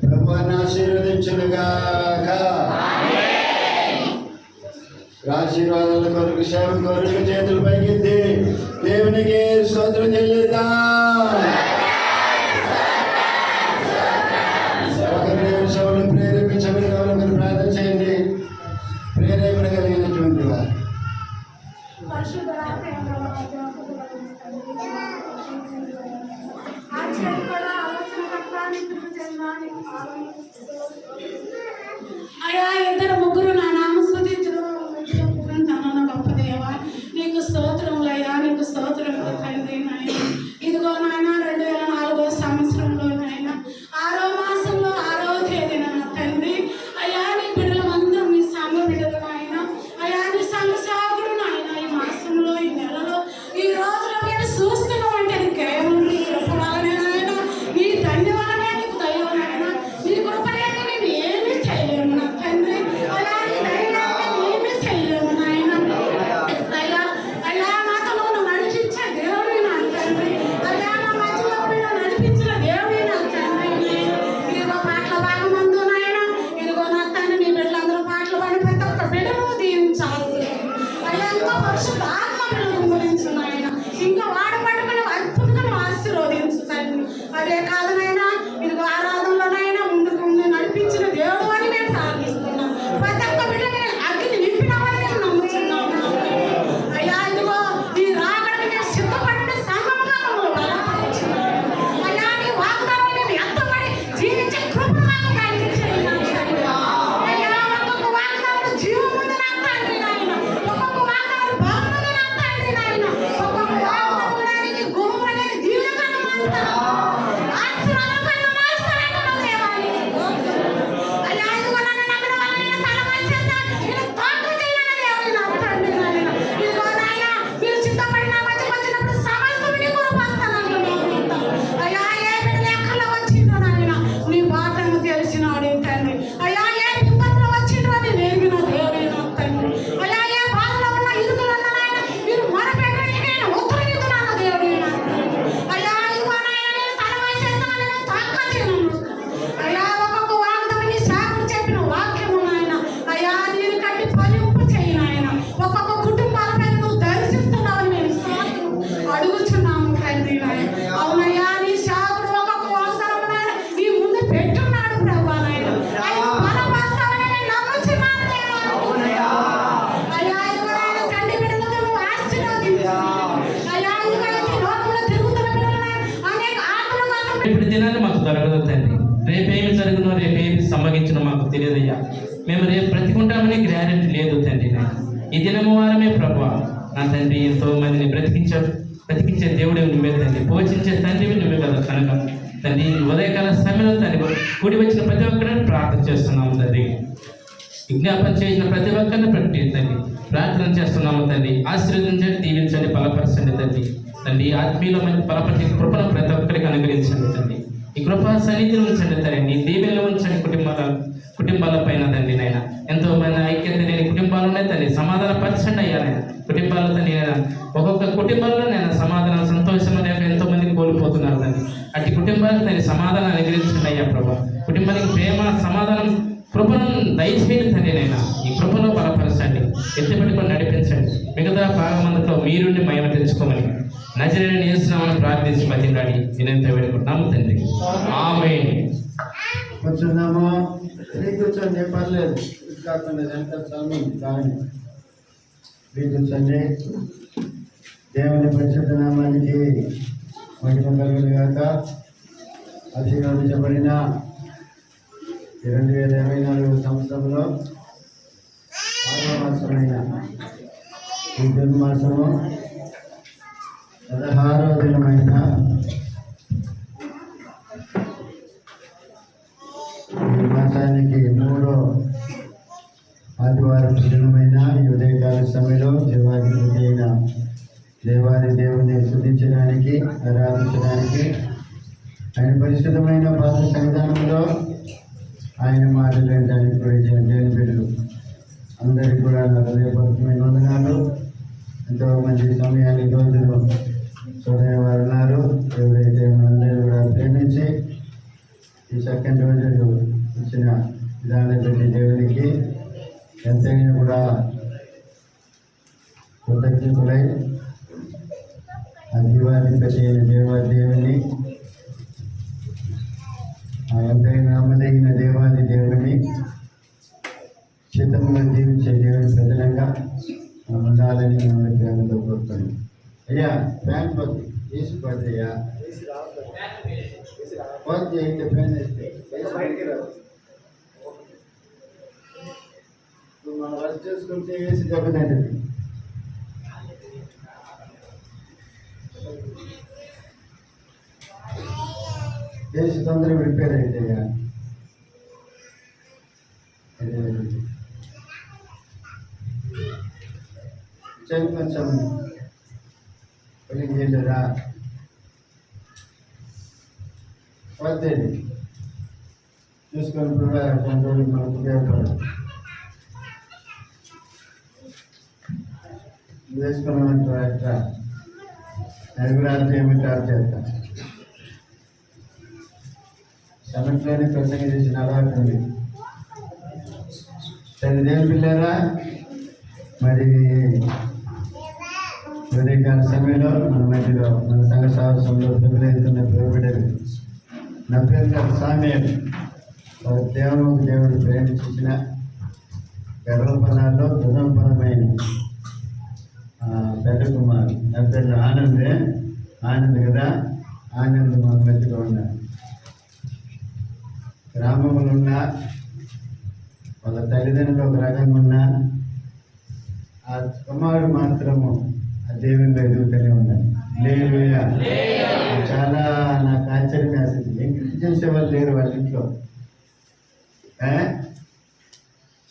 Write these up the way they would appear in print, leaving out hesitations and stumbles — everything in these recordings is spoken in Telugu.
ప్రభువును ఆశీర్వదించునుగాక. ఆశీర్వాదాల కొరకు సేవ కొరకు చేతులు పైకెత్తి దేవునికి స్తోత్రం చెల్లిద్దాం. సభను ప్రేరేపించమని ఒకరు ప్రార్థన చేయండి. ప్రేరేపణ కలిగినటువంటి వారు అయ్యా, ఇద్దరు ముగ్గురు నా నామ స్తుతించడం గొప్ప దేవా, నీకు స్తోత్రములయ్యా, నీకు స్తోత్రములు తండ్రి. నాయన ఇదిగో నాయన 2004 సంవత్సరంలో నాయన 6వ మాసంలో 6వ తేదీన తండ్రి అయ్యా, నీ బిడ్డలందరూ నీ సంఘ బిడ్డలు నాయన, అయ్యా నీ సంఘ సేవకుడు నాయన, ఈ మాసంలో ఈ నెలలో ఈ రోజులో నేను చూస్తున్నామంటే అది కేవలం నీ కృప వలనే నాయన, నీ తండ్రి వలనే, నీకు దయ నాయన, నీ కృప లేక నేను ఏమీ చేయలేము నా తండ్రి. అయ్యా నీ దయ లేక ఏమీ చేయలేము నాయన. అయ్యా అయ్యా నాతో నువ్వు నడిపించే దేవుడి నా తండ్రి. అయ్యా నా మధ్యలో నువ్వు నడిపించిన దేవుడి నా తండ్రి. ఇదిగో పాటల భాగమందు నాయన, ఇదిగో నా తండ్రి నీ బిడ్డలందరూ పాటలు పాడి ప్రతి ఒక్క బిడ్డను దీవించాలి. అయ్యా ఇంకా పరిశుద్ధ ఆత్మ బిడ్డలను గురించి నాయన, ఇంకా వాడు పట్టుకుని అద్భుతంగా ఆశీర్వదించు తండ్రి. అదే కాదనైనా ఇదిగో ఆరాధనలోనైనా ముందుకు నడిపించిన దేవుడు అని మేము ప్రార్థిస్తున్నాం. ప్రతి ఒక్క బిడ్డని అగ్ని నింపినామని మేము నమ్ముతున్నాం. అయ్యా ఇదిగో ఈ రాకడని మేము సిద్ధపడిన సంఘముగా మమ్మల్ని బలపరిచినాం. అయ్యా నీ వాగ్దానం మేము ఎత్తబడి జీవించే కృప మాకు దయచేయండి నా తండ్రి. అయ్యా ఒక్కొక్క వాగ్దానం జీవం ఉంది నా తండ్రి నాయన, ఒక్కొక్క వాగ్దానం బాగుంది నా తండ్రి నాయన, ఒక్కొక్క వాగ్దానం దానికి గుమ్మడిని దీవెనకరం అంటారు. ఆశీర్వాదకరం మారుస్తానని నా దేవాని. అయ్యా ఇదిగో నన్ను నమ్మిన వాళ్ళని నేను తలవంచేస్తా, నేను తోట చేయని దేవుని నా తండ్రి నాయన. ఇదిగో నాయన మీరు సిద్ధపడి నా మధ్యకు వచ్చినప్పుడు సమస్తం నీ కురుపస్తానంటున్నాను. అయ్యా ఏ బిడ్డ ఎక్కడో వచ్చిందో నాయన నీ బాటను తెలిసినాడు తండ్రి. అయ్యా ఏ విపత్తులు వచ్చిందో అని నేర్పిన దేవుని నా తండ్రి. అయ్యా ఏ బాధలో ఉన్న ఇరుకులు ఉన్న నాయన మీరు మొరపెట్టండి, నేను ఉత్తరమిస్తున్నాను దేవుని నా తండ్రి. అయ్యా ఇదిగో నాయన నేను తలవంచేస్తాను, నేను తోట చేయను. అయ్యా ఒక్కొక్క వాగ్దానం నీ సేవకుడు చెప్పిన వాక్యము నాయన, అయ్యా దీని కట్టి ఫలింపు చేయి నాయన. ఒక్కొక్క కుటుంబాలపై నువ్వు దర్శిస్తున్నావని మేము అడుగుచున్నాము తండ్రి నాయన. అవునయ్యా నీ సేవకుడు ఒక్కొక్క అవసరం నాయన నీ ముందు పెట్టున్నాడు ప్రభా నాయన. ఆయన బలపరుస్తావని నేను నమ్ముచున్నాను దేవా. అయ్యా ఇదిగో నాయన సండి బిడ్డలతో నువ్వు ఆశీర్వదించు. అయ్యా ఇదిగో ఈ లోకంలో తిరుగుతున్న బిడ్డలు నాయన అనేక ఆత్మల కోసం ఇప్పుడు దినాన్ని మాకు దొరకదు తండ్రి. రేపేమి జరుగునో రేపేమి సంభవించినో మాకు తెలియదయ్యా. మేము రేపు బ్రతికుంటామని గ్యారెంటీ లేదు తండ్రి. ఈ దినము వారమే ప్రభువా నా తండ్రి ఎంతో మందిని బ్రతికించే దేవుడే నువ్వే తండ్రి, పోషించే తండ్రివి నువ్వే కదా కనుక తండ్రి ఉదయకాల సమయంలో తండ్రి కూడి వచ్చిన ప్రతి ఒక్కరిని ప్రార్థన చేస్తున్నాము తండ్రి. విజ్ఞాపన చేసిన ప్రతి ఒక్కరిని పెట్టి తండ్రి ప్రార్థన చేస్తున్నాము తండ్రి. ఆశీర్వదించండి, దీవించండి, బలపరచండి తండ్రి. తండ్రి ఆత్మీయుల మంచి బలపరిచే కృపను ప్రతి ఒక్కరికి అనుగ్రహించండి తండ్రి. ఈ కృప సన్నిధిని ఉంచండి తండ్రి, నీ దీవెనలో ఉంచండి కుటుంబాల పైన తండ్రి నాయన. ఎంతో మంది ఐక్యత లేని కుటుంబాలు ఉన్నాయి తండ్రి, సమాధాన పరచండి అయ్యా నాయన. కుటుంబాలతో నేను ఒక్కొక్క కుటుంబంలో నేను సమాధానం సంతోషం లేక ఎంతో మందిని కోల్పోతున్నారు తండ్రి. అట్టి కుటుంబాలకు తండ్రి సమాధానం అనుగ్రహించండి అయ్యా ప్రభా. కుటుంబానికి ప్రేమ సమాధానం కృపను దయచేయండి తండ్రి నైనా. ఈ కృపలో బలపరచండి, ఎత్తిపెట్టుకొని నడిపించండి. మిగతా భాగమంతలో మీరుండి మహిమ తెచ్చుకోమని నజరేయుడైన యేసునామమున ప్రార్థించి బతిమలాడి వినంత వేడుకుంటున్నాము తండ్రి. ఆమేన్. కూర్చుందాము. కూర్చోండి, పర్లేదు. కాకుండా ఎంత సమయం కానీ కూర్చోండి. దేవుని పరిశుద్ధ నామానికి మహిమ కలుగునుగాక. ఆశీర్వదించబడిన 2024 సంవత్సరంలో 6వ మాసమైన ఈ జూన్ మాసము 16వ దినమైన ఈ మాసానికి 3వ ఆదివారం దినమైన ఈ ఉదయకాల సమయంలో జీవాధిపతి అయిన దేవాది దేవుని స్తుతించడానికి, ఆరాధించడానికి, ఆయన పరిశుద్ధమైన పాత సంవిధానంలో ఆయన మాటలు వినడానికి కూడా దేవుని బిడ్డలు అందరికీ కూడా నా హృదయపూర్వకమైన వందనాలు. ఎంతో మంచి సమయాన్ని రోజులు చూడని వారు ఉన్నారు. ఎవరైతే మనందరూ కూడా ప్రేమించి ఈ చక్కని రోజు ఇచ్చిన విధానటువంటి దేవునికి ఎంతైనా కూడా కృతజ్ఞతలై ఆ దీవాధిపతి అయిన దేవాదేవుని, ఆ ఎంతైనా నమ్మదగిన దేవాది దేవుని చిత్తముగా జీవించే దేవుని ప్రజలంగా మనం ఉండాలని మిమ్మల్ని ప్రేమతో కోరుతాను. అయ్యా ఫ్యాన్ పోతే వేసిపోద్ది అయ్యా, పోతే అయితే ఫ్యాన్ వేస్తే బయటికి రాదు. మనం వర్క్ చేసుకుంటే వేసి దెబ్బతండి. వేసి తొందరగా రిపేర్ అయితే అయ్యా. కొంచెం పని చేయలేరా వద్దేది చూసుకొని కొన్ని రోజులు మనకు ఉపయోగపడదు. వేసుకున్నామంటారా ఎట్లా నలుగురు ఆరు చేయమంటే ఆరు చేస్తా. సమట్లోనే కొత్తగా చేసిన అలవాటు ఉంది. తల్లిదేవి పిల్లరా, మరి ఉదయకాల సమయంలో మన మధ్యలో మన సంఘ సాహసంలో పిల్లలైతున్న పిలువబడేది నా పేరు గారు సామ్యాలు. వారి దేవుడు ప్రేమించిన గర్వఫలాల్లో దురఫలమైన పెద్ద కుమారు. నా పేరు ఆనంద్ కదా. ఆనంద్ మన మధ్యలో ఉన్నారు. గ్రామంలో ఉన్న వాళ్ళ తల్లిదండ్రులు ఒక రకంగా ఉన్నా ఆ కుమారుడు మాత్రము ఆ దేవునిలో ఎదుగుతూనే ఉన్నాడు. లేలుయా. చాలా నాకు ఆశ్చర్యం వేసింది. ఎంకరేజ్ చేసేవాళ్ళు లేరు వాళ్ళ ఇంట్లో.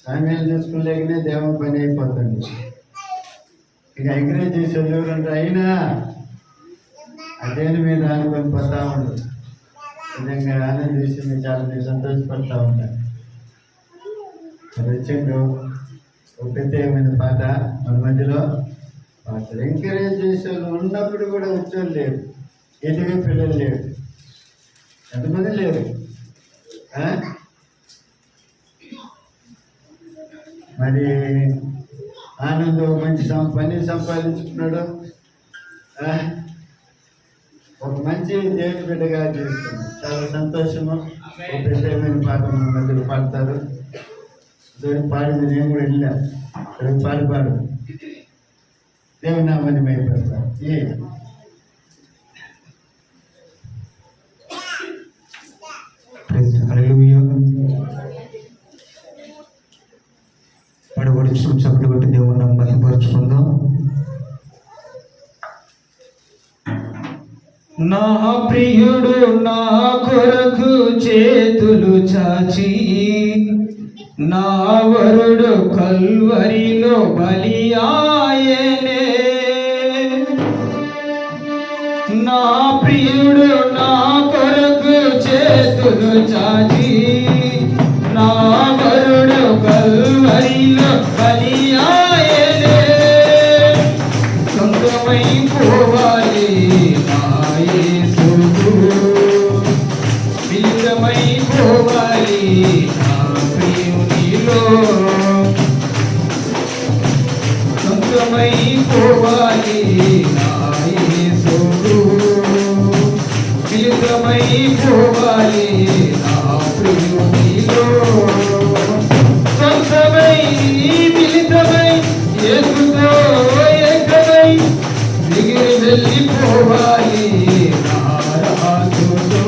సామ్యాలు చూసుకునేకనే దేవుని పని అయిపోతుంది. ఇక ఎంకరేజ్ చేసేది ఎవరంటే అయినా అదేని మీరు ఆనుకొని పోతా ఉండదు. నిజంగా ఆనందం చేసి మీరు చాలా మీరు సంతోషపడతా ఉంటారు. అది వచ్చిండు ఒక ప్రత్యేకమైన పాట మన మధ్యలో పాటలు. ఎంకరేజ్ చేసేవాళ్ళు ఉన్నప్పుడు కూడా వచ్చేవాళ్ళు లేరు, ఎదిగే పిల్లలు లేరు, ఎంతమంది లేరు. మరి ఆనందం మంచి పని సంపాదించుకున్నాడు, ఒక మంచి దేవుని బిడ్డగా జీవిస్తున్నాడు. చాలా సంతోషము. ఒక ప్రత్యేకమైన పాట మన మధ్యలో పాడతారు. దేవుని పాడింది నేను కూడా వెళ్ళా. పాడు దేవుని నామాన్ని మైపడతా. పడబడుచు చప్పుడు కొట్టి దేవుని మహిమపరుచుకుందాం. నా ప్రియుడు నా కొరకు చేతులు చాచి నా వరుడు కల్వరిలో బలియాయనే. నా ప్రియుడు నా కొరకు చేతులు చాచి నా వరుడు కల్వరిలో బలియాయనే. సొంతమై పోవాలి నా యేసుకు, మిలితమై పోవాలి నా ప్రియునిలో. సొంతమై పోవాలి నా యేసుకు, మిలితమై పోవాలి నా ప్రియునిలో. సొంతమై మిలితమై యేసుతో ఏకమై దిగిరి వెళ్ళిపోవాలి నా రాజుతో.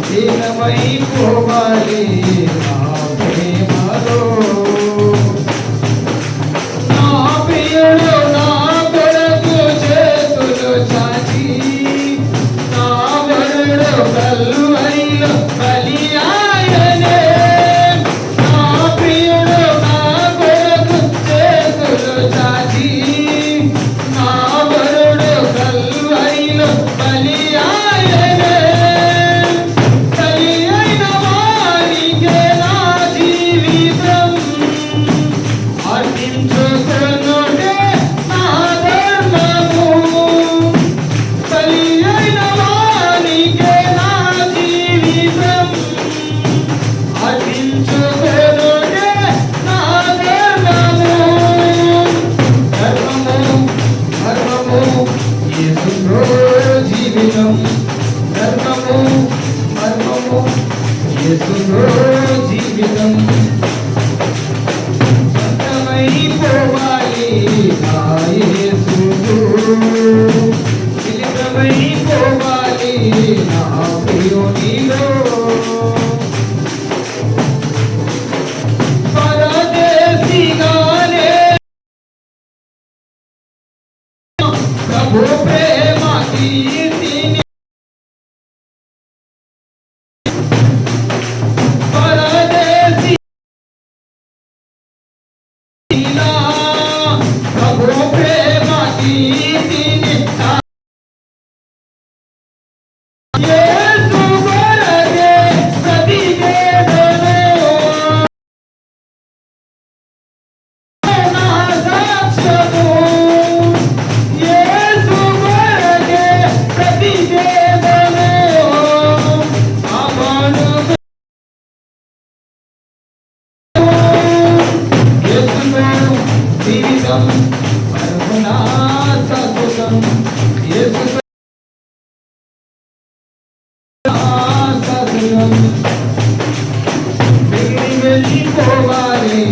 దీనమై పోవాలి నా ప్రేమలో. నా ప్రియుడు నా కొరకు చేతులు చాచి నా వరుడు కల్వరిలో బలియాయనే. నా ప్రియుడు నా కొరకు చేతులు చాచి నా వరుడు కల్వరిలో బలియాయనే. బలి అయిన వారికి ధర్మము మర్మము యేసులో జీవితం సొంతమైపోవాలి నా యేసుకు మిలితమైపోవాలి నా ప్రియునిలో పరదేశిగానే ప్రభు ప్రేమ కీర్తిని పరదేశి ప్రభు ప్రేమ కీర్తిని యేసు కొరకే ప్రతివేదనో నా సాక్ష్యము యేసు కొరకే ప్రతివేదనో అమను యేసులో జీవితం పరమునా శాశ్వతం యేసు శాశ్వతం వెళ్ళిపోవాలి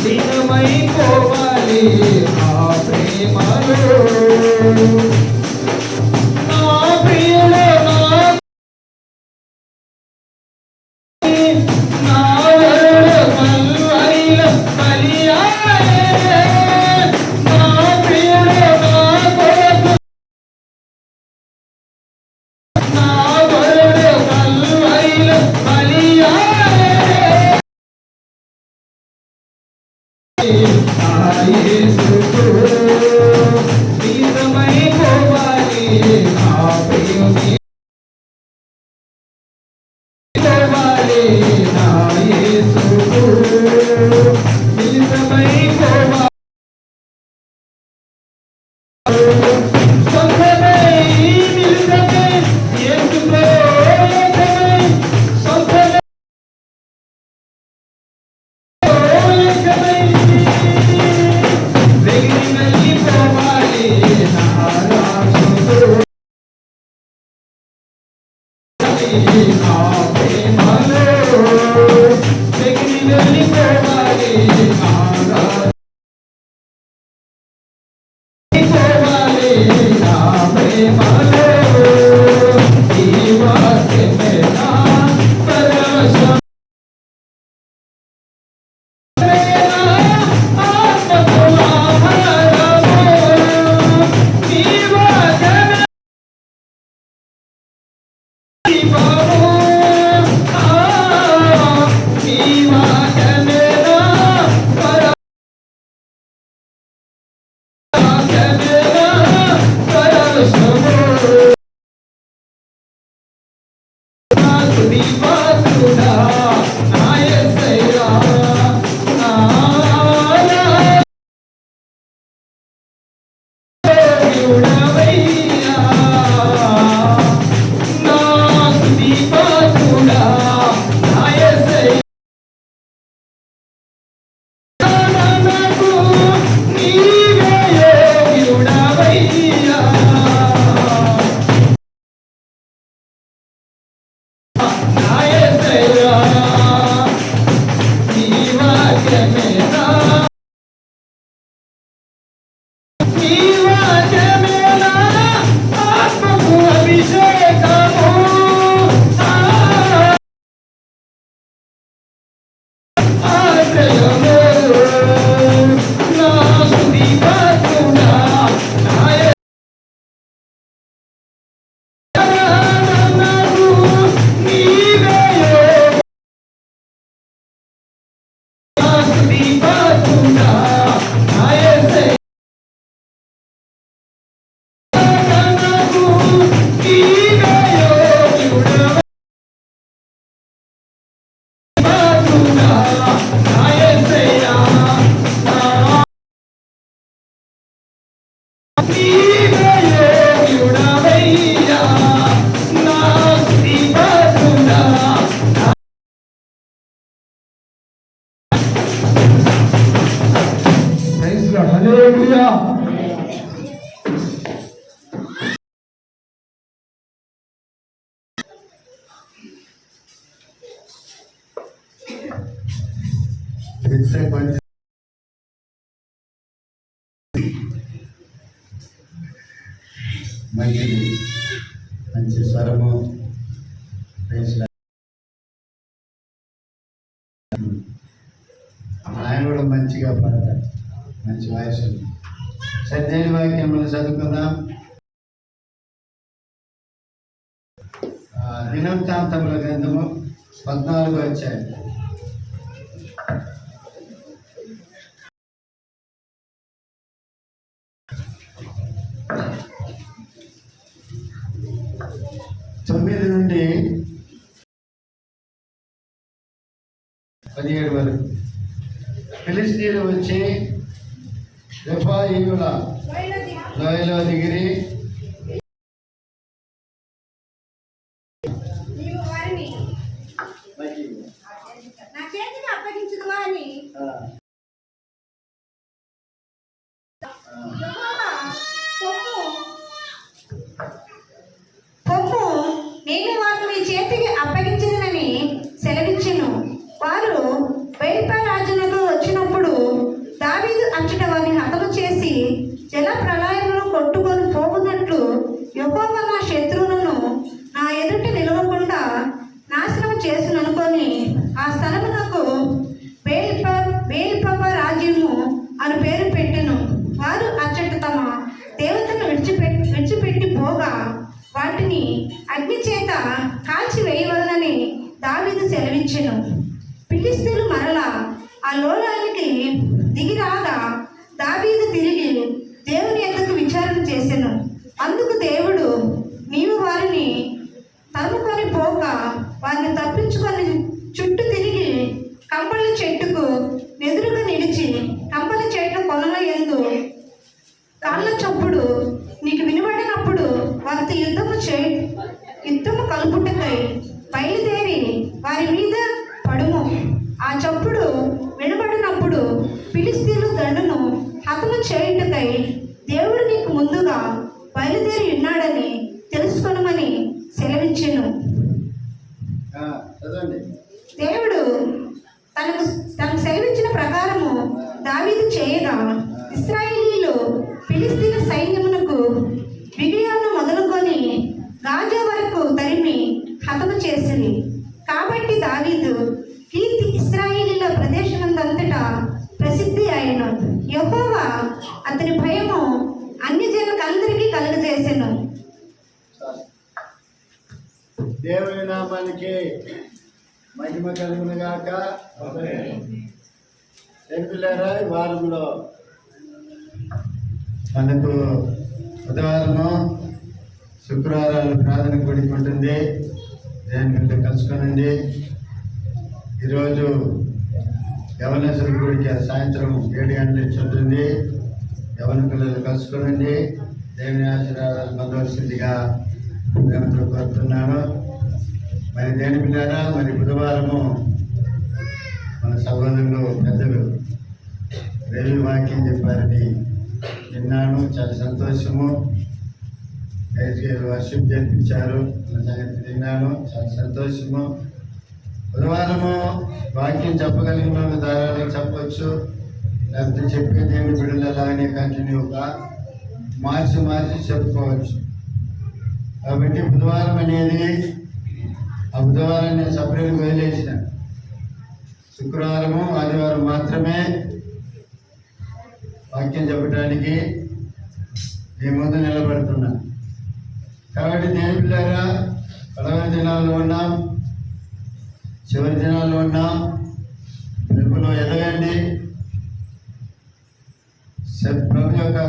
లీనమైపోవాలి ఆ ప్రేమలో నా ప్రియుడు నా వరుడు మల్వైల బలియాయే నా ప్రియుడు నా కొరకు నా వరుడు మల్వైల బలియాయే నా యేసుకు ప్రియమైపోవాలి నా ప్రియుని పోవాలి నా యేసుకు మిలితమైపోవాలి సొంతమై మిలితమై యేసులో ఏకమై సొంతమై ఏకమై వెళ్ళిపోవాలి నా రాజుకు నా ప్రేమలో వెళ్ళిపోవాలి నా రాజుకోవాలి నా ప్రేమలో ఈ వాక్యమే నా పరవశం ఆత్మకు ఆహారము ఈ వాక్యమే దీపము ఈ వాక్యమే వస్తే కొంచెం మంచిది, మంచి స్వరము. ఆయన కూడా మంచిగా పాడతాడు, మంచి వాయిస్ ఉంది. సరే, దేని వాక్యం మనం చదువుకుందాం. దినవృత్తాంతముల గ్రంథము 14వ అధ్యాయం. తొమ్మిది నుండి 17 వరకు. ఫిలిష్తీయులు వచ్చి రెఫాయీయుల లోయలో దిగిరి. నేను వారిని మీ చేతికి అప్పగించదనని సెలవిచ్చెను. వారు బెల్పా రాజునకు వచ్చినప్పుడు దావీదు అచ్చట వారిని హతము చేసి జల ప్రళయంలో కొట్టుకొని పోవునట్లు యెహోవా నా శత్రువులను నా ఎదుట నిలవకుండా నాశనం చేసుననుకొని ఆ స్థలమునకు బేల్పా రాజ్యము అని పేరు పెట్టెను. వారు అచ్చట తమ దేవతను విడిచిపెట్టి పోగా వాటిని అగ్ని చేత కాల్చి వేయవలనని దావీదు సెలవిచ్చెను. ఫిలిష్తీయులు మరలా ఆ లోయానికి దిగిరాగా దావీదు తిరిగి దేవుని యొద్దకు విచారణ చేసెను. అందుకు దేవుడు, నీవు వారిని తరుముకొని పోక వారిని తప్పించుకొని చుట్టూ తిరిగి కంపలి చెట్టుకు ఎదురుగా నిలిచి కంపలి చెట్ల కొనల యందు కాళ్ళ చప్పుడు నీకు వినబడినప్పుడు వారితో యుద్ధము కలుపుటకై బయలుదేరి వారి మీద పడుము. ఆ చప్పుడు వినబడినప్పుడు ఫిలిష్తీయుల దండును హతము చేయుటకై దేవుడు నీకు ముందుగా బయలుదేరి ఉన్నాడని తెలుసుకొనమని సెలవిచ్చెను. దేవుడు తనకు సెలవిచ్చిన ప్రకారము దావీదు చేయగా ఇశ్రాయేలీయులు ఫిలిష్తీయుల సైన్యమునకు గిబియోను మొదలుకొని గాజా వరకు తరిమి హతము చేసింది. కాబట్టి దావీదు కీర్తి ఇశ్రాయేలీయుల ప్రదేశమందంతటా ప్రసిద్ధి అయిన. యెహోవా అతని భయము అన్ని జనులందరికీ కలుగజేసెను. దేవుని నామానికి మహిమ కలుగును గాక. తెలుపులేరా ఈ వారంలో మనకు బుధవారము శుక్రవారాలు ప్రార్థన కూడిక ఉంటుంది. దేవుని కలుసుకొనండి. ఈరోజు యవనస్తుల కూడిక సాయంత్రం 7 గంటల నుంచి ఉంటుంది. యవన పిల్లలు కలుసుకొనండి. దేవుని ఆశీర్వాదాలు పొందవలసిందిగా దేవునితో కోరుతున్నాను. మరి దేని పిల్లారా, మరి బుధవారము మన సహోదరులు పెద్దలు రేవి వాక్యం చెప్పారని విన్నాను. చాలా సంతోషము. వర్షిప్ జరిపించారు, సంగతి విన్నాను. చాలా సంతోషము. బుధవారము వాక్యం చెప్పగలిగిన వాళ్ళు ధారాళంగా చెప్పవచ్చు, లేకపోతే చెప్పే దేవుని బిడ్డలు అలాగనే కంటిన్యూగా మార్చి చెప్పుకోవచ్చు. కాబట్టి బుధవారం అనేది ఆ బుధవారం నేను సపరేట్గా వదిలేసిన. శుక్రవారము ఆదివారం మాత్రమే వాక్యం చెప్పడానికి మీ ముందు నిలబడుతున్నా. కాబట్టి దేని పిల్లారా, పదవ దినాల్లో ఉన్నాం, చివరి దినాల్లో ఉన్నాం. ప్రభులో ఎదగండి. ప్రభు యొక్క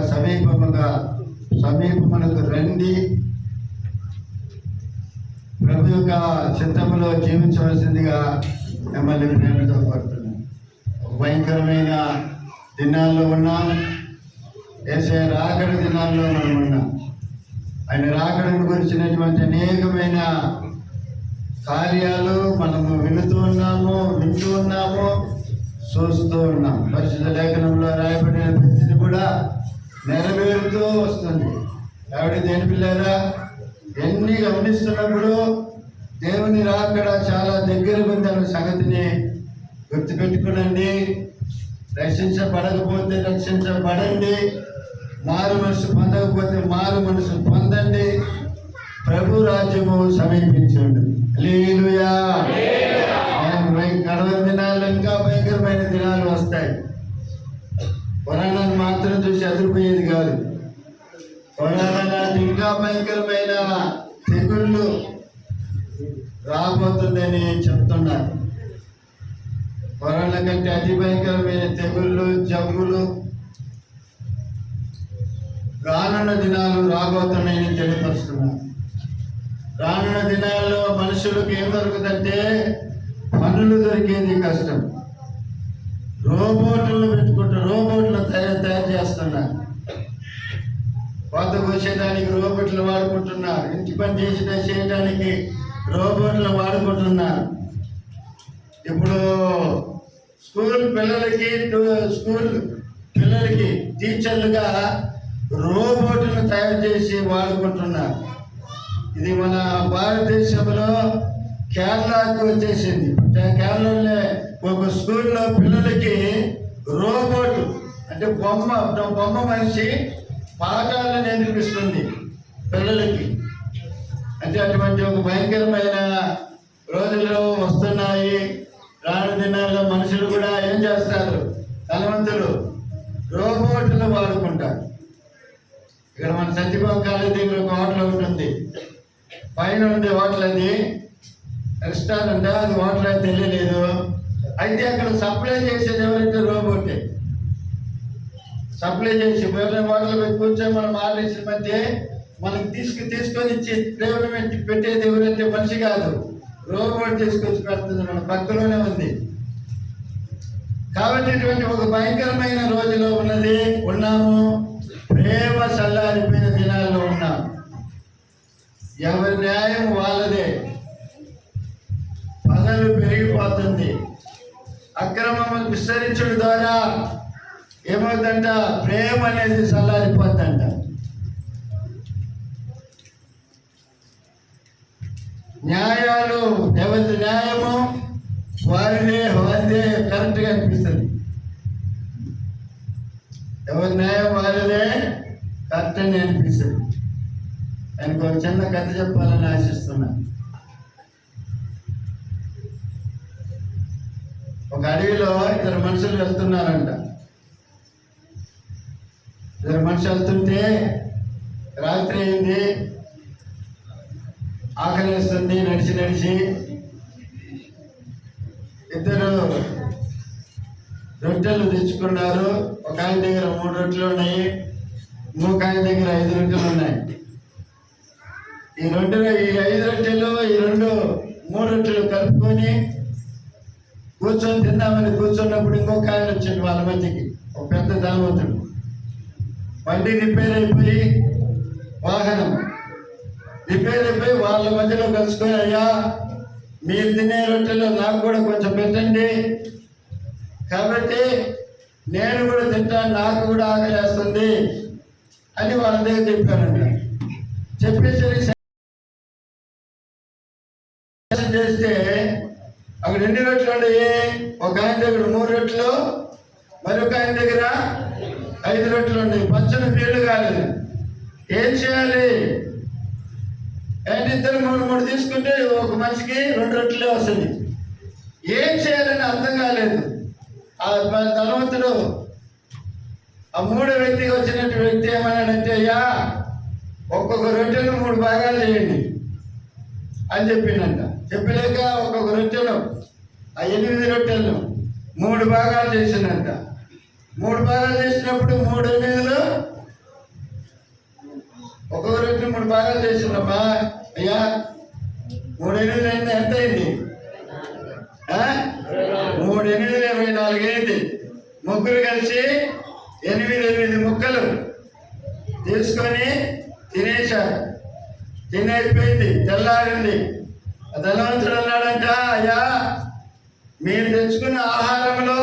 సమీపమునకు రండి. ప్రభు యొక్క చిత్తములో జీవించవలసిందిగా మిమ్మల్ని ప్రేమతో కోరుతున్నాం. ఒక భయంకరమైన దినాల్లో ఉన్నాం. యేసయ్య రాకడ దినాల్లో మనం ఉన్నాం. ఆయన రాకడను గురించినటువంటి అనేకమైన కార్యాలు మనము వింటూ ఉన్నాము, చూస్తూ ఉన్నాం. పరిశుద్ధ లేఖనంలో రాయబడిన ప్రతిదీ కూడా నెరవేరుతూ వస్తుంది. కాబట్టి దేని పిల్లారా, ఎన్ని గమనిస్తున్నప్పుడు దేవుని రాకడ చాలా దగ్గర ఉందన్న సంగతిని గుర్తుపెట్టుకునండి. రక్షించబడకపోతే రక్షించబడండి, మారు మనసు పొందకపోతే మారు మనసు పొందండి. ప్రభు రాజ్యము సమీపించండి. హల్లెలూయా. గడవ దినాలు ఇంకా భయంకరమైన దినాలు వస్తాయి. పురాణాన్ని మాత్రం చూసి అదిరిపోయేది కాదు. పురాణాలు ఇంకా భయంకరమైన తెగుళ్ళు రాబోతుందని చెప్తున్నారు. కరోనా కంటే అతి భయంకరమైన తెగుళ్ళు, జబ్బులు రానున్న దినాలు రాబోతున్నాయని తెలియపరుస్తున్నారు. రానున్న దినాల్లో మనుషులకు ఏం దొరుకుతుందంటే పనులు దొరికేది కష్టం. రోబోట్లను పెట్టుకుంటారు, రోబోట్లు తయారు చేస్తున్నారు. కోత కోసేయడానికి రోబోట్లు వాడుకుంటున్నారు. ఇంటి పని చేయడానికి రోబోట్లు వాడుకుంటున్నారు. ఇప్పుడు స్కూల్ పిల్లలకి టీచర్లుగా రోబోట్లను తయారు చేసి వాడుకుంటున్నారు. ఇది మన భారతదేశంలో కేరళకు వచ్చేసింది. కేరళలో ఒక స్కూల్లో పిల్లలకి రోబోట్ అంటే బొమ్మ మనిషి పాఠాలను నేర్పిస్తుంది పిల్లలకి. అంటే అటువంటి ఒక భయంకరమైన రోజులు వస్తున్నాయి. రాను దినాల్లో మనుషులు కూడా ఏం చేస్తారు, ధనవంతులు రోబోట్లు వాడుకుంటారు. ఇక్కడ మన సత్యబాబు కాలేజీ దగ్గర ఒక హోటల్ ఒకటి ఉంది. పైన ఉండే హోటల్ అది రెస్టారెంట్, అది హోటల్ అని తెలియలేదు. అయితే అక్కడ సప్లై చేసేది ఎవరైతే రోబోటే సప్లై చేసి హోటల్ పెట్టి కూర్చొని మనం ఆర్డర్ మధ్య మనకి తీసుకొని ఇచ్చి టేబుల్ పెట్టి పెట్టేది ఎవరైతే మనిషి కాదు, రోబోట్ తీసుకొచ్చి పెడుతుంది. మన పక్కలోనే ఉంది. కాబట్టి ఇటువంటి ఒక భయంకరమైన రోజులో ఉన్నాము. ప్రేమ చల్లారిపోయిన దినాల్లో ఉన్నాం. ఎవరి న్యాయం వాళ్ళదే. పగలు పెరిగిపోతుంది. అక్రమము విస్తరించడం ద్వారా ఏమవుతుందంట, ప్రేమ అనేది చల్లారిపోతుందంట. న్యాయాలు ఎవరి న్యాయము వారిదే కరెక్ట్గా అనిపిస్తుంది. ఎవరి న్యాయం వారిదే కరెక్ట్ అని అనిపిస్తుంది. ఆయనకు ఒక చిన్న కథ చెప్పాలని ఆశిస్తున్నా. ఒక అడవిలో ఇద్దరు మనుషులు వెళ్తున్నారంట. ఇద్దరు మనుషులు వెళ్తుంటే రాత్రి అయింది, ఆకలి వేస్తుంది. నడిచి ఇద్దరు రొట్టెలు తెచ్చుకున్నారు. ఒక ఆయన దగ్గర 3 రొట్టెలు ఉన్నాయి, ఇంకొక ఆయన దగ్గర 5 రొట్టెలు ఉన్నాయి. ఈ 5 రొట్టెలు ఈ 3 రొట్టెలు కలుపుకొని కూర్చొని తిందామని కూర్చున్నప్పుడు ఇంకొక ఆయన వచ్చాడు వాళ్ళ మధ్యకి. ఒక పెద్ద ధనవంతుడు. బండి రిపేర్ అయిపోయి, వాహనం రిపేర్ అయిపోయి వాళ్ళ మధ్యలో కలుసుకొని, అయ్యా మీరు తినే రొట్టెలు నాకు కూడా కొంచెం పెట్టండి, కాబట్టి నేను కూడా తింటాను, నాకు కూడా ఆకలేస్తుంది అని వాళ్ళ దగ్గర చెప్పానంట. చెప్పేసరికి చేస్తే అక్కడ ఎన్ని రొట్టెలు ఉన్నాయి? ఒక ఆయన దగ్గర 3 రొట్టెలు, మరొక ఆయన దగ్గర 5 రొట్టెలు ఉన్నాయి. పచ్చని నీళ్లు కాలేదు. ఏం చేయాలి అంటే ఇద్దరు 3 తీసుకుంటే ఒక మనిషికి 2 రొట్టెలే వస్తుంది. ఏం చేయాలని అర్థం కాలేదు. ఆ ధనవంతుడు ఆ 3వ వ్యక్తికి వచ్చినట్టు వ్యక్తి ఏమన్నాడంటే, అయ్యా ఒక్కొక్క రొట్టెను 3 భాగాలు చేయండి అని చెప్పిందంట. చెప్పలేక ఒక్కొక్క రొట్టెను, ఆ 8 రొట్టెలను 3 భాగాలు చేసిందంట. 3 భాగాలు చేసినప్పుడు 3 8లు ఒక్కొక్క రొట్టె 3 భాగాలు చేసిందమ్మా. అయ్యా 3 8లు ఎంత అయింది? 3 8లు 24 అయింది. ముగ్గురు కలిసి 8 ముక్కలు తీసుకొని తినేశారు. తినేసిపోయింది. తెల్లారింది. ధనవంతుడు అన్నాడంట, అయ్యా మీరు తెచ్చుకున్న ఆహారంలో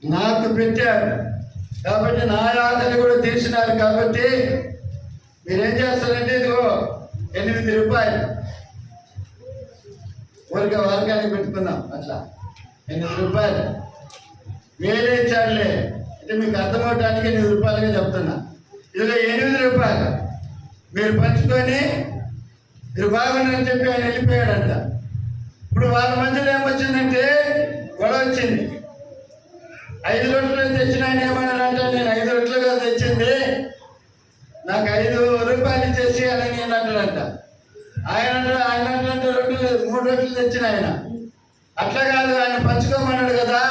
నాకు పెట్టారు కాబట్టి నా ఆకలి కూడా తీసినారు, కాబట్టి మీరేం చేస్తారంటే ఇదిగో 8 రూపాయలు వర్గానికి పెట్టుకుందాం. అట్లా 8 రూపాయలు వేలే ఇచ్చాడులే అంటే మీకు అర్థమవటానికి 8 రూపాయలుగా చెప్తున్నా. ఇదిలో 8 రూపాయలు మీరు పంచుకొని మీరు బాగున్నారని చెప్పి ఆయన వెళ్ళిపోయాడంట. ఇప్పుడు వాళ్ళ మధ్యలో ఏమొచ్చిందంటే గొడవ వచ్చింది. 5 రొట్టెలు తెచ్చిన ఆయన ఏమన్నాడంటే, నేను 5 రొట్టెలుగా తెచ్చింది, నాకు 5 రూపాయలు ఇచ్చేసి అని నేను అంటాడంట. ఆయన అంటే 3 రొట్టెలు తెచ్చిన ఆయన. అట్లా కాదు, ఆయన పంచుకోమన్నాడు కదా,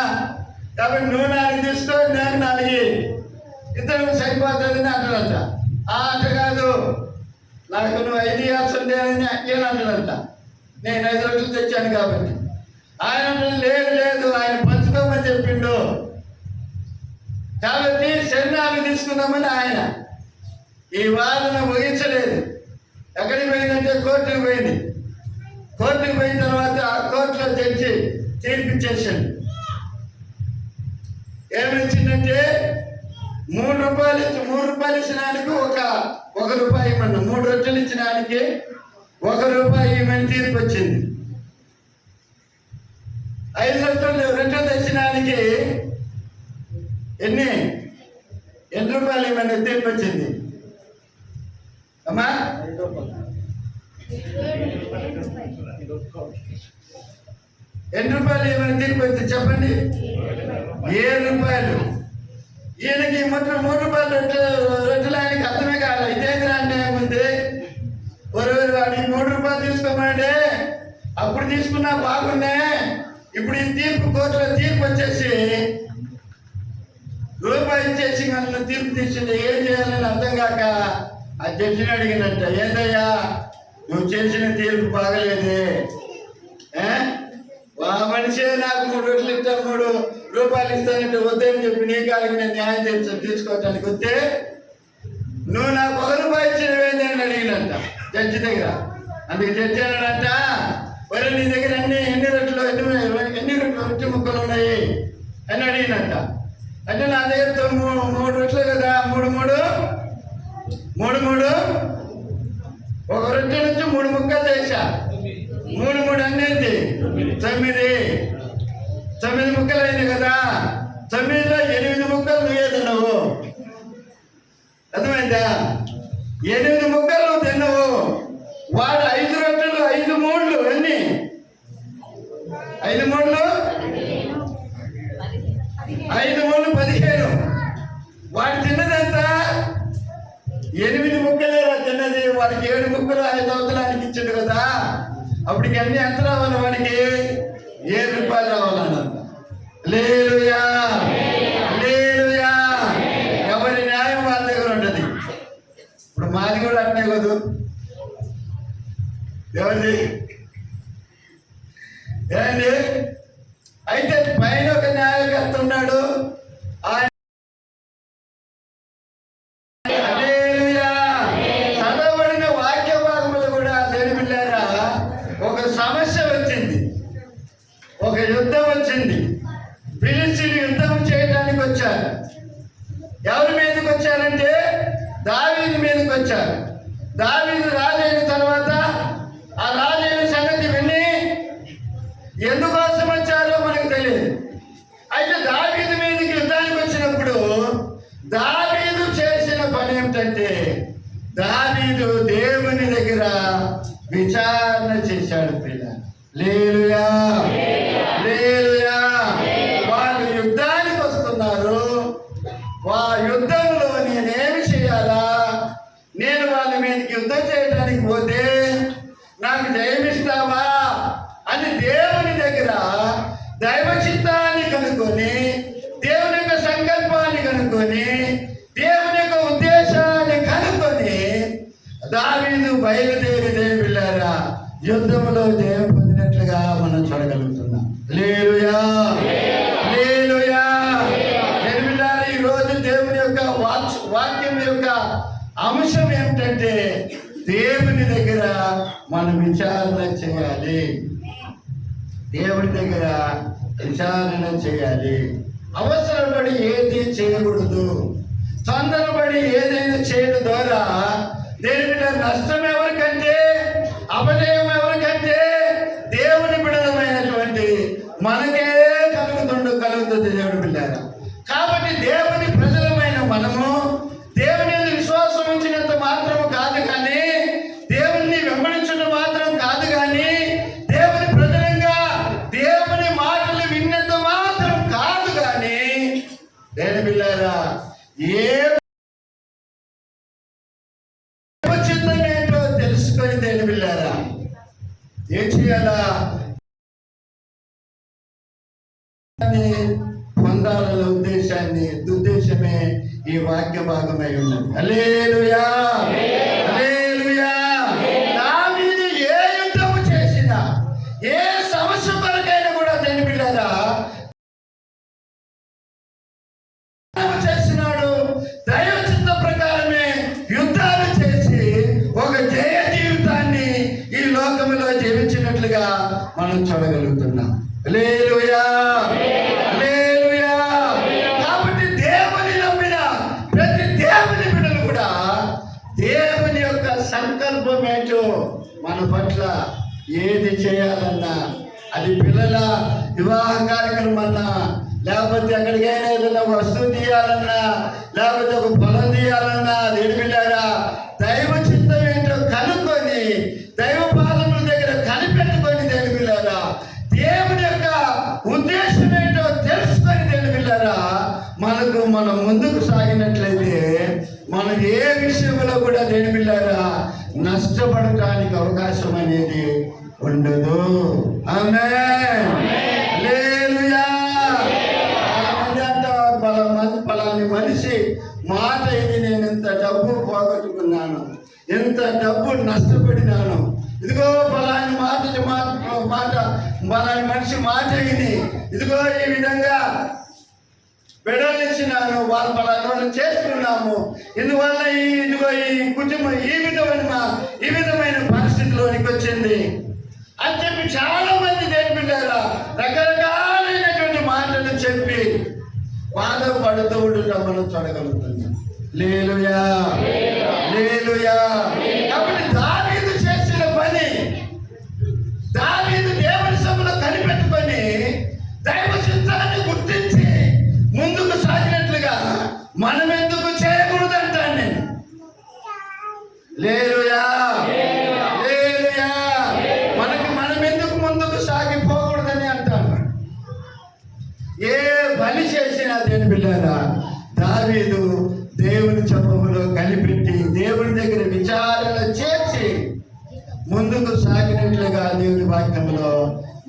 కాబట్టి నువ్వు 4 తీసుకో, నేను 4 ఇద్దరు సరిపోతుందని అంటాడంట. అట్లా కాదు, నాకు నువ్వు 5 ఇవ్వాల్సిందే అని నేను అంటాడంట. నేను 5 రొట్టెలు తెచ్చాను కాబట్టి. ఆయన అంటే లేదు ఆయన పంచుకోమని చెప్పిండు కాబట్టి శరణాలు తీసుకుందామని ఆయన ఈ వాదన ముగించలేదు. ఎక్కడికి పోయిందంటే కోర్టుకు పోయింది. కోర్టుకు పోయిన తర్వాత ఆ కోర్టులో తెచ్చి తీర్పిచ్చేసాడు. ఏమిచ్చిందంటే 3 రూపాయలు ఇచ్చిన ఆయనకు ఒక రూపాయి ఇవ్వమన్నా. 3 రొట్టెలు ఇచ్చిన ఆయనకి 1 రూపాయి ఇవ్వమని తీర్పు వచ్చింది. 5 రొట్టెలు తెచ్చిన ఆయనకి ఎన్ని రూపాయలు ఇవ్వమని తీర్పు వచ్చింది అమ్మా? 8 రూపాయలు ఇవ్వమని తీర్పు వచ్చింది. చెప్పండి, 7 రూపాయలు. ఈయనకి 3 రూపాయలు రొట్టెలు ఆయనకి అర్థమే కాదు. ఇదేంద్రా అంటే ఏముంది, వాడికి 3 రూపాయలు తీసుకోమన్నాడే, అప్పుడు తీసుకున్నా బాగుండే, ఇప్పుడు ఈ తీర్పు కోర్టులో తీర్పు వచ్చేసి రూపాయి ఇచ్చేసి నన్ను తీర్పు తీసింది, ఏం చేయాలని అర్థం కాక ఆ జడ్జిని అడిగినట్ట, ఏందయ్యా నువ్వు చేసిన తీర్పు బాగలేదే, ఆ మనిషే నాకు 3 రొట్టెలు ఇస్తాను 3 రూపాయలు ఇస్తానంటే వద్దని చెప్పి నీ కాలికి నేను న్యాయం తీసుకోవటానికి వస్తే నువ్వు నాకు 1 రూపాయి ఇచ్చినవేంది అని అడిగినట్ట జడ్జి దగ్గర. అందుకే జడ్జి అన్నాడంట, మరి నీ దగ్గర ఎన్ని రొట్టె ముక్కలు ఉన్నాయి అని అడిగినట్ట. అంటే నా దగ్గర 3 రొట్టెలు కదా, 3 ఒక రొట్టె నుంచి 3 ముక్కలు చేశా, 3 అనేది 9 ముక్కలు అయింది కదా, 9లో 8 ముక్కలు నువ్వే తిన్నావు. అర్థమైందా? 8 ముక్కలు నువ్వు తిన్నావు. వాడు 5 రొట్టెలు 5 మూడ్లు ఎన్ని 5 మూడ్లు 15. వాడు తిన్నదంతా 8 ముక్కలేరా తిన్నది. వాడికి 7 ముక్కలు 5 అవతలానికి ఇచ్చాడు కదా, అప్పటికి అన్ని ఎంత రావాలి, వాడికి 7 రూపాయలు రావాలన్నంత. హల్లెలూయా, హల్లెలూయా. ఎవరి న్యాయం వాళ్ళ దగ్గర ఉంటుంది. ఇప్పుడు మాది కూడా అట్నే కదూ, ఎవరిది ఏంటి? అయితే పైన ఒక న్యాయకర్త ఉన్నాడు, ఆయన చదవబడిన వాక్య భాగములు కూడా తెలిపిల్లారా, ఒక సమస్య వచ్చింది, ఒక యుద్ధం వచ్చింది. ఫిలిష్తీయులు యుద్ధం చేయడానికి వచ్చారు. ఎవరి మీదకి వచ్చారంటే దావీదు మీదకి వచ్చారు. దావీదు రాజైన తర్వాత ఆ రాజైన సంగతి విని ఎందుకోసం వచ్చారో మనకు తెలియదు. అయితే దావీదు మీదకి యుద్ధానికి వచ్చినప్పుడు దావీదు చేసిన పని ఏమిటంటే, దావీదు దేవుని దగ్గర విచారణ చేశాడు. పిల్ల హల్లెలూయా, హల్లెలూయా. వాళ్ళు యుద్ధానికి వస్తున్నారు, యుద్ధంలో నేనేమి చేయాలా, నేను వాళ్ళ మీదకి యుద్ధం చేయడానికి పోతే నాకు జయమిస్తావా అని దేవుని దగ్గర దైవ చిత్తాన్ని కనుక్కొని, దేవుని యొక్క సంకల్పాన్ని కనుక్కొని, దేవుని యొక్క ఉద్దేశాన్ని కనుక్కొని దావీదు బయలుదేరి దేవుళ్ళారా యుద్ధంలో జయం పొందినట్లుగా మనం చూడగలుగుతున్నాం. హల్లెలూయా, హల్లెలూయా. దేవుళ్ళారా, ఈ రోజు దేవుని యొక్క వాక్యం యొక్క అంశం ఏమిటంటే, దేవుని దగ్గర మనం విచారణ చేయాలి. దేవుని దగ్గర విచారణ చేయాలి. అవసరపడి ఏది చేయకూడదు. తొందరపడి ఏదైనా చేయడం ద్వారా దేవుని నష్టం ఎవరికంటే, అపజయం ఎవరికంటే, దేవుని బిడ్డలమైనటువంటి మనకే కలుగుతుంది దేవుడి పిల్లారా. ఏం చేయాలా? పొందాలన్న ఉద్దేశమే ఈ వాక్య భాగమై ఉన్నది. హల్లెలూయా, హల్లెలూయా. దావీదు ఏ యుద్ధము చేసినా, ఏ సమస్య కొరకైనా కూడా దేని బిడ్డారా చేసినాడు. దైవ చిత్త ప్రకారమే యుద్ధాలు చేసి ఒక జయ జీవితాన్ని ఈ లోకంలో జీవించినట్లుగా మనం చూడగలుగుతున్నాం. హల్లెలూయా, హల్లెలూయా. కాబట్టి దేవుని నమ్మిన ప్రతి దేవుని బిడ్డలు కూడా దేవుని యొక్క సంకల్పం ఏంటో మన పట్ల ఏది చేయాలన్నా, అది పిల్లల వివాహ కార్యక్రమం అన్నా, లేకపోతే ఎక్కడికైనా ఏదైనా వస్తువు తీయాలన్నా, లేకపోతే ఒక పొలం తీయాలన్నా, దేని బిడ్డారా దైవ చిత్తం ఏంటో కనుక్కొని దైవ పాలకుల దగ్గర కనిపెట్టుకొని దేని బిడ్డారా దేవుని యొక్క ఉద్దేశం ఏంటో తెలుసుకొని దేని బిడ్డారా మనం ముందుకు సాగినట్లయితే మనం ఏ విషయంలో కూడా దేని బిడ్డారా నష్టపడటానికి అవకాశం అనేది ఉండదు. ఆమేన్, హల్లెలూయా. పలాని మనిషి మాట ఇది, నేను ఇంత డబ్బు పోగొట్టుకున్నాను, ఎంత డబ్బు నష్టపడినాను, ఇదిగో పలాని పలాని మనిషి మాట ఇది, ఇదిగో ఈ విధంగా బిడ్డలిచ్చినాను, వాళ్ళు పలానా చేసుకున్నాము, ఇందువల్ల ఇదిగో ఈ కుటుంబం ఈ విధమైన పరిస్థితిలోనికి వచ్చింది అని చెప్పి చాలా మంది దేని బిడ్డారా రకరకాలైనటువంటి మాటలు చెప్పి బాధపడుతూ ఉండటం మనం చూడగలుగుతున్నాం. హల్లెలూయా, హల్లెలూయా. కాబట్టి దావీదు చేసిన పని, దావీదు దేవుని సభలో కనిపెట్టుకొని దైవ చిత్తాన్ని గుర్తించి ముందుకు సాగినట్లుగా మనం ఎందుకు చేయకూడదంటాను నేను. హల్లెలూయా, హల్లెలూయా. మనం ఎందుకు ముందుకు సాగిపోకూడదని అంటాను. ఏ బలి చేసినా దేని బిడ్డారా దావీదు దేవుని సభలో కనిపెట్టి దేవుని దగ్గర విచారణ చేసి ముందుకు సాగినట్లుగా దేవుని వాక్యంలో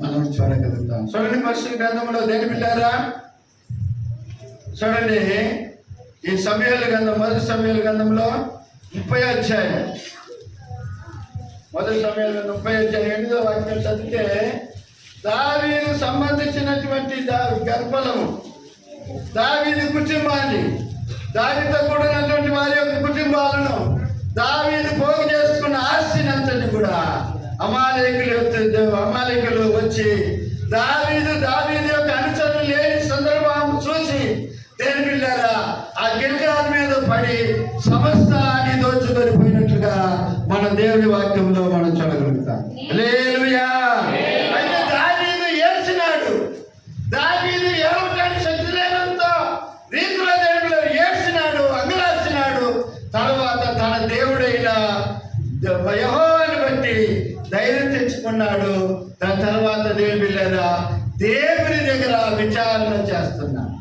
మనం చూడగలుగుతాం. చూడండి పరిశుద్ధ గ్రంథంలో దేని బిడ్డారా చూడండి, ఈ సమయాల గ్రంథం మొదటి సమయాల గ్రంథంలో 30వ అధ్యాయం, మొదటి సమయాల గ్రంథం 30వ అధ్యాయం 8వ వాక్యం చదివితే దావీదు సంబంధించినటువంటి గర్భలము, దావీదు కుటుంబాన్ని, దావీదుతో కూడినటువంటి వారి యొక్క కుటుంబాలను, దావీదు పోగు చేసుకున్న ఆస్తిని అంతటి కూడా అమాలేకులు వచ్చి దావీదు యొక్క అనుచరులు లేని సందర్భం చూసి దేని బిడ్డారా ఆ గిల్గాల్ మీద పడి సమస్తాన్ని దోచుకొని పోయినట్లుగా మన దేవుని వాక్యంలో మనం చూడగలుగుతాం. హల్లెలూయా. అయితే దావీదు ఏడ్చినాడు. దావీదు ఏడవటానికి శక్తి లేనంత రీతిలో దేవుడు ఏడ్చినాడు, అంగలార్చినాడు. తర్వాత తన దేవుడైన యెహోవాను బట్టి ధైర్యం తెచ్చుకున్నాడు. దాని తర్వాత దేవుని దగ్గర విచారణ చేస్తున్నాడు.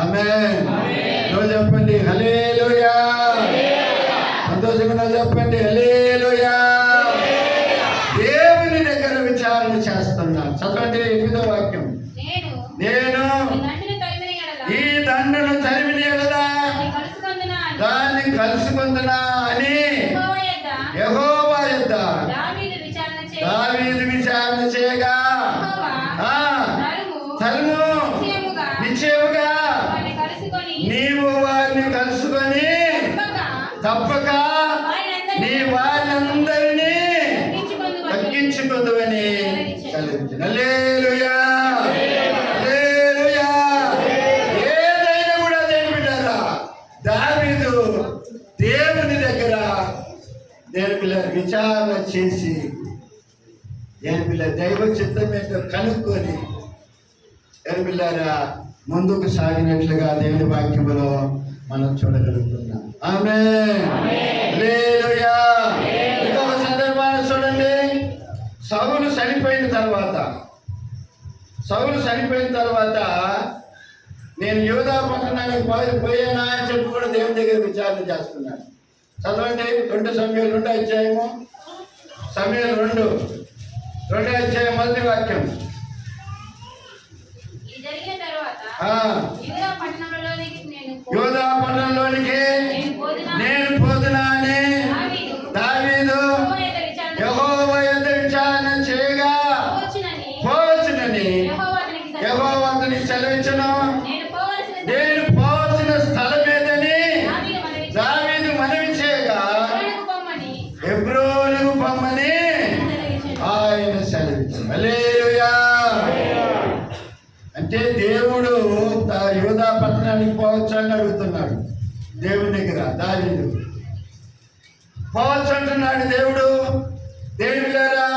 ఆమేన్. చెప్పండి హల్లెలూయా. సంతోషంగా చెప్పండి హల్లెలూయా. దేవుని దగ్గర విచారణ చేస్తున్నాను. చదవండి 8వ వాక్యం. నేను ఈ దండను తరిమిన యెడల దాన్ని కలుసుకుందునా అని యెహోవా యొద్ద దావీదు విచారణ చేయగా తరుము నిశ్చయముగా నీవు వారిని కలుసుకొని తప్పక నీ వారినందరినీ తగ్గించుకుందువని కలిగించిన. హల్లెలూయా, హల్లెలూయా. ఏదైనా కూడా దేని బిడ్డారా దావీదు దేవుని దగ్గర దేని పిల్లలు విచారణ చేసి దేని పిల్ల దైవ చిత్తం ఏంటో కనుక్కొని దేని పిల్లారా ముందుకు సాగినట్లుగా దేవుని వాక్యములో మనం చూడగలుగుతున్నాం. ఆమేన్, హల్లెలూయా. ఇంకొక సందర్భాన్ని చూడండి. సౌలు చనిపోయిన తర్వాత నేను యోధా పట్టణానికి పోయానా అని చెప్పి కూడా దేవుని దగ్గర విచారణ చేస్తున్నాను. చదవండి 2 సమయాలు 2 అధ్యాయము, సమయాలు 2 2వ అధ్యాయం 1వ వాక్యం. ఇది జరిగిన తర్వాత యూదా పట్టణంలోనికి యూదా పట్టణంలోనికి నేను పోదునా అని దావీదు యెహోవా యొద్ద విచారణ చేయగా పోవచ్చునని యెహోవా అతనికి సెలవిచ్చెను. నేను పోవలసిన స్థలం ఏదని దావీదు మనవి చేయగా హెబ్రోనుకు పొమ్మని ఆయన సెలవిచ్చాడు. హల్లెలూయా. అంటే దేవుడు యూదా పట్టణానికి పోవచ్చు అని అడుగుతున్నాడు దేవుని దగ్గర. దావీదు పోవచ్చు అంటున్నాడు దేవుడు. దేవులారా,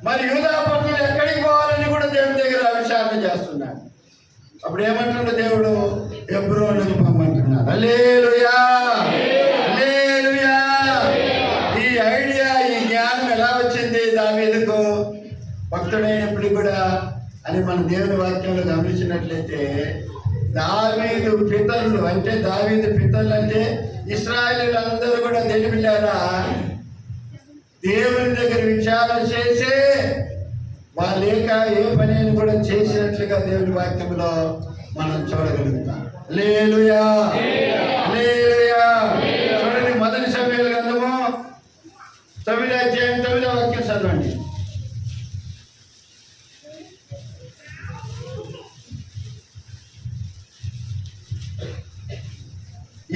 మరి యూదా పట్టణం ఎక్కడికి పోవాలని కూడా దేవుని దగ్గర విచారణ చేస్తున్నాడు. అప్పుడు ఏమంటున్నాడు దేవుడు? హెబ్రోనుకు పొమ్మంటున్నాడు. హల్లెలూయా, హల్లెలూయా. ఈ ఐడియా, ఈ జ్ఞానం ఎలా వచ్చింది దావీదుకు భక్తుడైనప్పుడు కూడా అని మన దేవుని వాక్యంలో గమనించినట్లయితే, దావీదు పితరులు అంటే ఇశ్రాయేలీయులందరూ కూడా తెలిపిల్లారా దేవుని దగ్గర విచారణ చేసి వాళ్ళు లేక ఏ పనిని కూడా చేసినట్లుగా దేవుని వాక్యంలో మనం చూడగలుగుతాం. హల్లెలూయా, హల్లెలూయా. చూడండి, 1 సమూయేలు గ్రంథము 9వ అధ్యాయం 9వ వాక్యం చదవండి.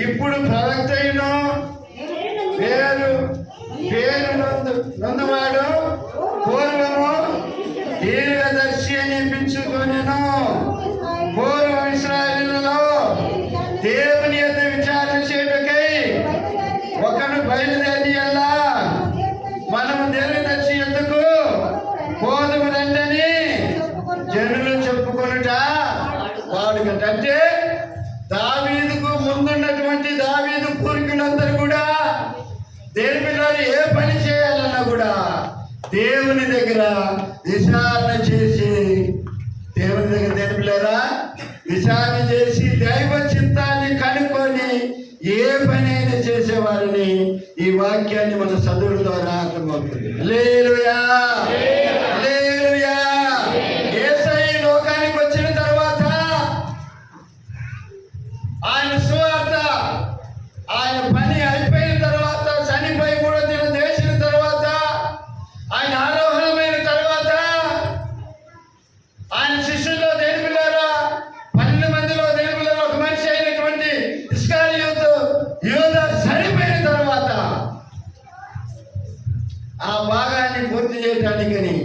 ఇప్పుడు ప్రవక్త పేరు నందువాడు పూర్వము దీర్ఘదర్శి అని పిలుచుకొనెను. పూర్వం ఇశ్రాయేలులో దేవుని యొద్ద విచారణ చేయుటకై ఒకడు బయలుదేరి ఎల్లా మనము దీర్ఘదర్శి యొద్దకు పోదుము రండని జనులు చెప్పుకొనుట వాడుకట. అంటే దావీదుకు ముందున్నటువంటి దావీదు పూర్వీకులందరూ కూడా దేవుని పిల్లలు ఏ పని చేయాలన్నా కూడా దేవుని దగ్గర విచారణ చేసి విచారణ చేసి దైవ చిత్తాన్ని కనుక్కొని ఏ పని అయినా చేసేవారిని ఈ వాక్యాన్ని మన చదువుల ద్వారా అర్థమవుతుంది. హల్లెలూయా, హల్లెలూయా. యేసయ్య లోకానికి వచ్చిన తర్వాత ఆయన సువార్త, ఆయన పని అయిపోయిన తర్వాత, చనిపోయి 3వ దినం లేచిన తర్వాత, ఆయన ఆరోహణమైన తర్వాత, ఆయన శిష్యుల్లో దేవులారా 12 మందిలో దేవులారా ఒక మనిషి అయినటువంటి ఇస్కరియోతు యూదా చనిపోయిన తర్వాత ఆ భాగాన్ని పూర్తి చేయడానికని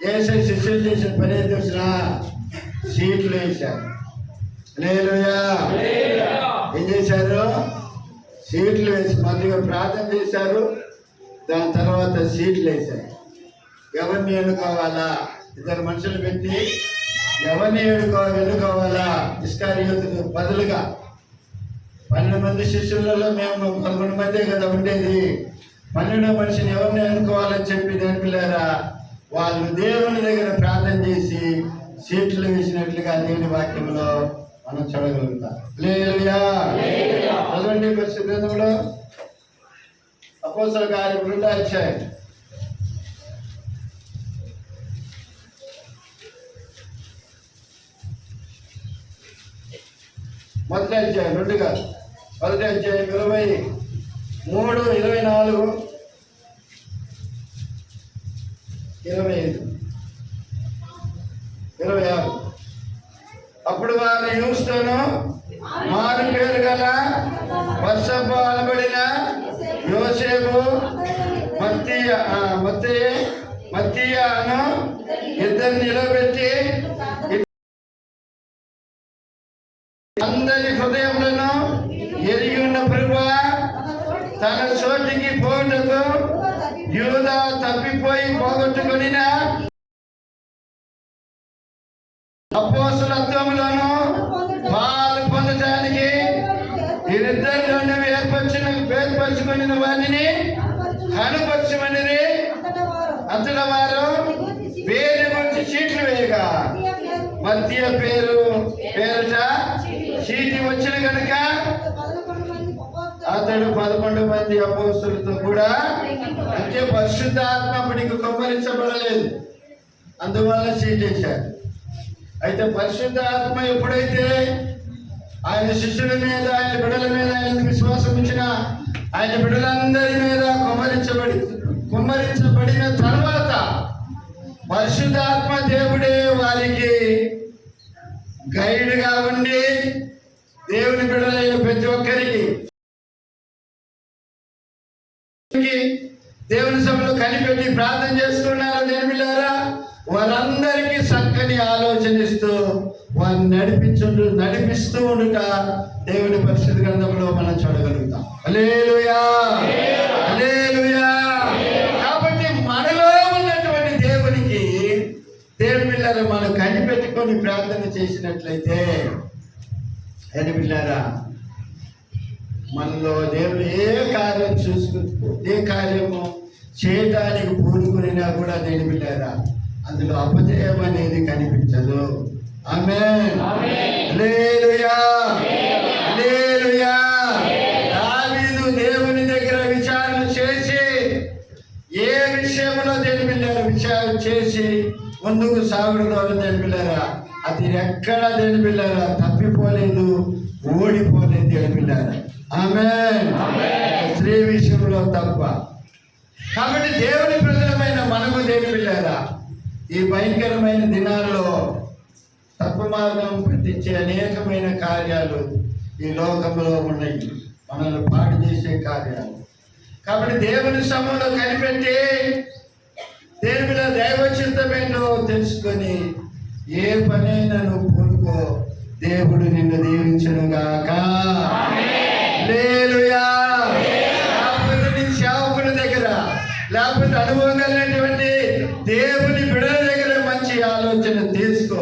యేసయ్య శిష్యులు చేసిన పని ఏం తెలిసిన? సీట్లు వేశారు. హల్లెలూయా. ఏం చేశారు? సీట్లు వేసి మధ్యగా ప్రార్థన చేశారు. దాని తర్వాత సీట్లు వేశారు. ఎవరిని ఎన్నుకోవాలా? 2 మనుషులు పెట్టి ఎవరిని ఎన్నుకోవాలా? ఇస్కరియోతుకు బదులుగా 12 మంది శిష్యులలో మేము 11 మందే కదా ఉండేది. 12వ మనిషిని ఎవరిని ఎన్నుకోవాలని చెప్పి పిల్లారా వాళ్ళు దేవుని దగ్గర ప్రార్థన చేసి సీట్లు వేసినట్లుగా దేవుని వాక్యంలో మనం చూడగలుగుతాం. హల్లెలూయా. చదవండి పరిశుద్ధ గ్రంథంలో అపోస్తలుల కార్యం 2వ అధ్యాయం. మొదటి అధ్యాయం 2 కాదు, 1వ అధ్యాయం 23, 24, 25, 26. అప్పుడు వారు యూస్తోను మారు పేరు గల వర్షపు అనబడిన యోసేపు మత్తీయను 2 నిలబెట్టి అందరి హృదయములను ఎరిగి ఉన్న ప్రభువా, తన చోటికి పోటకు యూదా తప్పిపోయి పోగొట్టుకొనిన అపోస్తలత్వములను పాలు పొందటానికి వీరిద్దరిలోని ఏర్పరచుకుని వారిని కనుపరచమని అంతట వారు పేరు గురించి చీట్లు వేయగా మధ్య పేరుట చీటి వచ్చిన కనుక అతడు 11 మంది అపోస్తలులతో కూడా అంటే పరిశుద్ధాత్మ అప్పటికి కుమ్మరించబడలేదు, అందువల్ల చీటేశారు. అయితే పరిశుద్ధాత్మ ఎప్పుడైతే ఆయన శిష్యుల మీద, ఆయన బిడ్డల మీద ఆయన విశ్వాసం ఇచ్చిన ఆయన బిడ్డలందరి మీద కుమ్మరించబడిన తర్వాత పరిశుద్ధాత్మ దేవుడే వారికి గైడ్గా ఉండి దేవుని బిడ్డలైన ప్రతి ఒక్కరికి దేవుని సభలో కనిపెట్టి ప్రార్థన చేస్తున్నారు. దేవుని బిడ్డలారా, వారందరికీ చక్కని ఆలోచన ఇస్తూ వారిని నడిపిస్తూ ఉండుట దేవుని పరిశుద్ధ గ్రంథంలో మనం చూడగలుగుతాం. హల్లెలూయా, హల్లెలూయా. కాబట్టి మనలో ఉన్నటువంటి దేవునికి దేవుని బిడ్డలారా మనం కనిపెట్టుకొని ప్రార్థన చేసినట్లయితే దేవుని బిడ్డలారా మనలో దేవుడు ఏ కార్యం ఏ కార్యము చేయడానికి పూనుకునినా కూడా దేవుని బిడ్డలారా అందులో అపజయం అనేది కనిపించదు. ఆమేన్, హల్లెలూయా, హల్లెలూయా. దావీదు దేవుని దగ్గర విచారణ చేసి ఏ విషయంలో దేవుని బిడ్డలారా విచారణ చేసి ముందుకు సాగుడులో దేవుని బిడ్డలారా అది ఎక్కడ దేవుని బిడ్డలారా తప్పిపోలేదు, ఓడిపోలేదు దేవుని బిడ్డలారా. ఆమేన్. స్త్రీ విషయంలో తప్ప. కాబట్టి దేవుని ప్రజలమైన మనము దేవుని బిడ్డలారా ఈ భయంకరమైన దినాల్లో తప్పు మార్గం పట్టించే అనేకమైన కార్యాలు ఈ లోకంలో ఉన్నాయి, మనల్ని పాడు చేసే కార్యాలు. కాబట్టి దేవుని సమయంలో కనిపెట్టి దేవుని మీద దైవచిత్తమేంటో తెలుసుకొని ఏ పనైనా నువ్వు పూనుకో, దేవుడు నిన్ను దీవించునుగాక. హల్లెలూయా. లేకపోతే నీ సేవకుని దగ్గర, లేకపోతే అనుభవం కలిగినటువంటి దేవుని బిడ్డల దగ్గర మంచి ఆలోచన తీసుకో,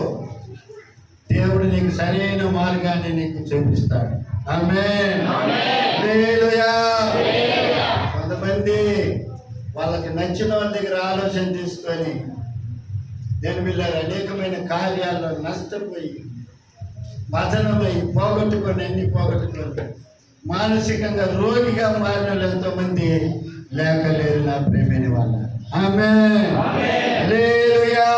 దేవుడు నీకు సరైన మార్గాన్ని నీకు చూపిస్తాడు. ఆమేన్, హల్లెలూయా. కొంతమంది వాళ్ళకి నచ్చిన వాళ్ళ దగ్గర ఆలోచన తీసుకొని దేవుని బిడ్డలారా అనేకమైన కార్యాల్లో నష్టపోయి పతనమై పోగొట్టుకొని అన్ని పోగొట్టుకొని మానసికంగా రోగిగా మారిన వాళ్ళు ఎంతో మంది లేకలేరు నా ప్రేమైన వాళ్ళ. ఆమేన్, హల్లెలూయా.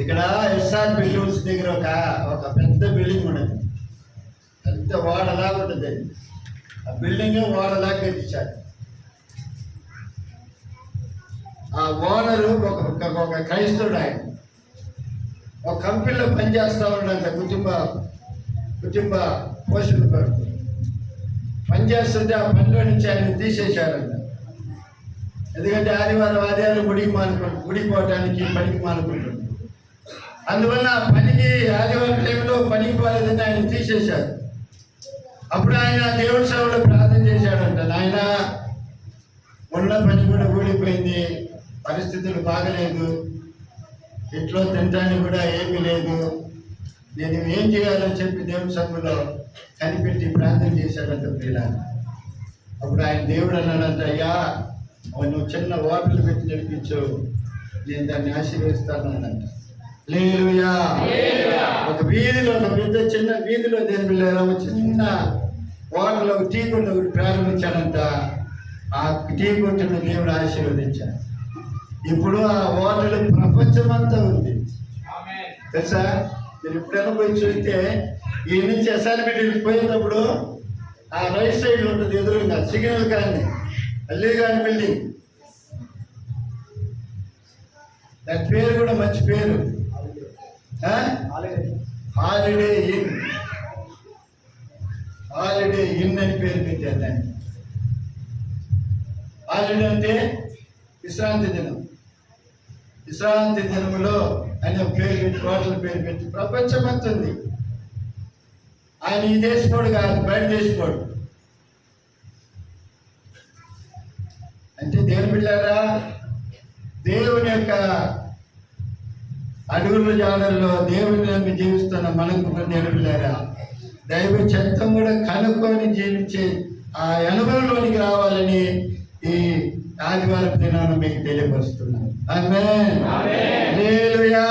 ఇక్కడ ఎస్ఆర్ బిల్డింగ్స్ దగ్గర ఒక పెద్ద బిల్డింగ్ ఉన్నది, పెద్ద ఓడలాగా ఉంటుంది. ఆ బిల్డింగ్ ఓడలాగా కట్టించారు. ఆ ఓనరు ఒక క్రైస్తవుడు, ఆయన ఒక కంపెనీలో పనిచేస్తూ ఉన్నాడంట. కుటుంబ పోషణ కొరకు పనిచేస్తుంటే ఆ పనిలో నుంచి ఆయన తీసేశారంట. ఎందుకంటే ఆదివారం గుడికి పోవడానికి పనికి మానుకుంటుంది. అందువల్ల ఆ పనికి ఆదివారం టైంలో పనికి పోలేదని ఆయన తీసేశారు. అప్పుడు ఆయన దేవుడి సభలో ప్రార్థన చేశాడంట, నాయన ఉన్న పని కూడా ఊడిపోయింది, పరిస్థితులు బాగలేదు, ఇంట్లో తినడానికి కూడా ఏమీ లేదు, నేను ఏం చేయాలని చెప్పి దేవుని సభలో కనిపెట్టి ప్రార్థన చేశాడంట ప్రియుల. అప్పుడు ఆయన దేవుడు అన్నాడంట, అయ్యా నువ్వు చిన్న హోటల్ పెట్టి నడిపించు, నేను దాన్ని ఆశీర్వదిస్తాను అన్నంట. హల్లెలూయా. ఒక వీధిలో, ఒక పెద్ద చిన్న వీధిలో దేవుని బిడ్డలారా ఒక చిన్న హోటల్, ఒక టీ కొట్టు ఒకటి ప్రారంభించాడంట. ఆ టీ కొట్టును దేవుడు ఆశీర్వదించాడు. ఇప్పుడు ఆ హోటల్ ప్రపంచమంతా ఉంది తెలుసా. మీరు ఎప్పుడైనా పోయి చూస్తే ఈ నుంచి అసైన్మెంట్ పోయినప్పుడు ఆ రైట్ సైడ్ ఉంటుంది ఎదురుగా సిగ్నల్ కానీ అల్లీ కానీ బిల్డింగ్, దాని పేరు కూడా మంచి పేరు, హాలిడే ఇన్. హాలిడే ఇన్ అని పేరు పెట్టారు దాన్ని. హాలిడే అంటే విశ్రాంతి దినం. విశ్రాంతి దినములో ఆయన పేరు పెట్టి, హోటల్ పేరు పెట్టి ప్రపంచమంతా ఉంది. ఆయన ఈ దేశపోడు కాదు, బయట దేశపోడు. అంటే దేవుని బిడ్డలారా దేవుని యొక్క అడుగుల జాడల్లో దేవుని నమ్మి జీవిస్తున్న మనకు దేవుని బిడ్డలారా దైవ చిత్తం కూడా కనుక్కొని జీవించే ఆ అనుభవంలోనికి రావాలని ఈ ఆదివారం దినాన్ని మీకు తెలియపరుస్తున్నాను. ఆమేన్, హల్లెలూయా.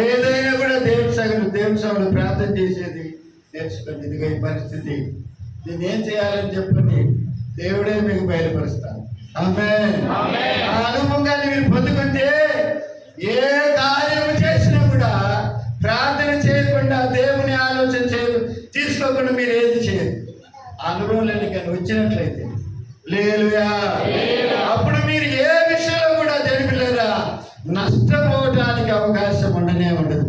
ఏదైనా కూడా దేవుని సభలో ప్రార్థన చేసేది నేర్చుకోండి. ఇదిగో ఈ పరిస్థితి, నేనేం చేయాలని చెప్పండి. దేవుడే మీకు బయలుపరుస్తాను. ఆమేన్. ఆ అనుభవాన్ని మీరు పొందుకుంటే ఏ కార్యము చేసినా కూడా ప్రార్థన చేయకుండా, దేవుని ఆలోచన తీసుకోకుండా మీరు ఏది చేయరు. అనుభవం లేని కానీ వచ్చినట్లయితే హల్లెలూయా. అప్పుడు మీరు ఏ విషయంలో కూడా తెలిపిలేరా నష్టపోవడానికి అవకాశం ఉండనే ఉండదు.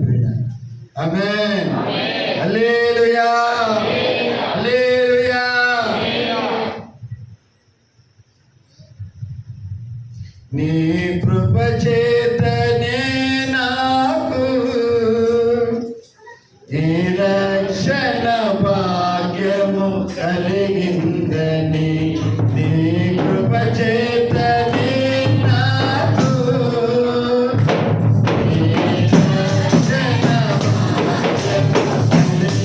ఆమేన్. హల్లెలూయా. హల్లెలూయా. నీ కృప చేతనే నాకు ఈ రక్షణ భాగ్యము కలిగిందని, నీ కృప చేతనే నాకు ఈ రక్షణ భాగ్యము చదవండి.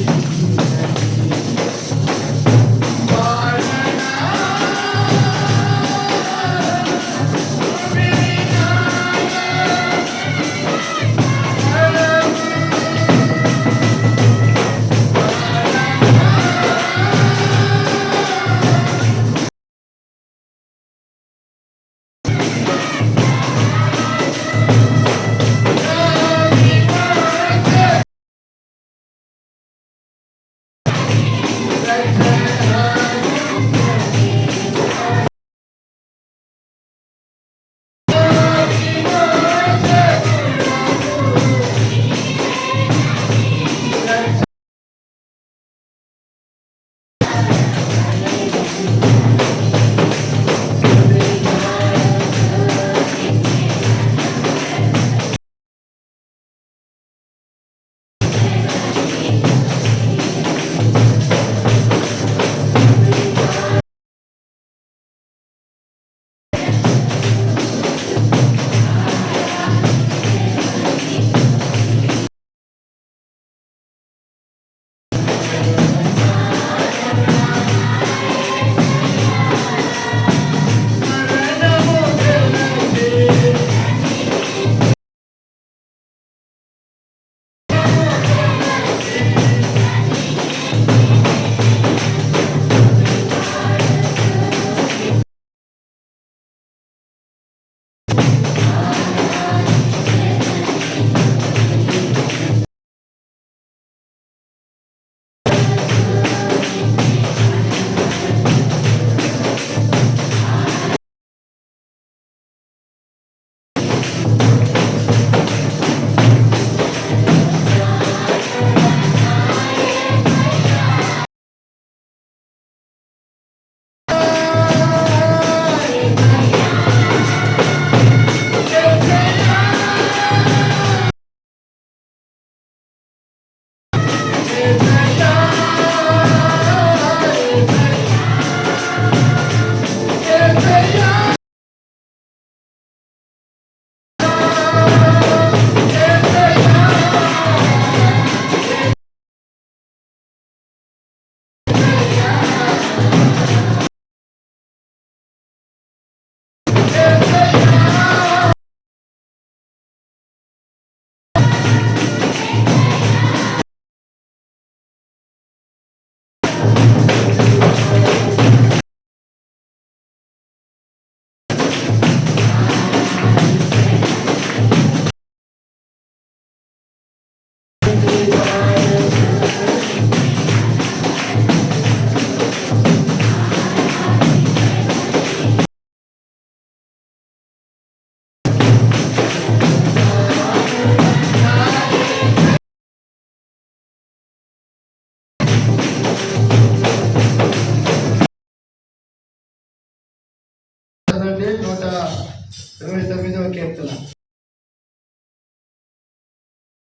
129వ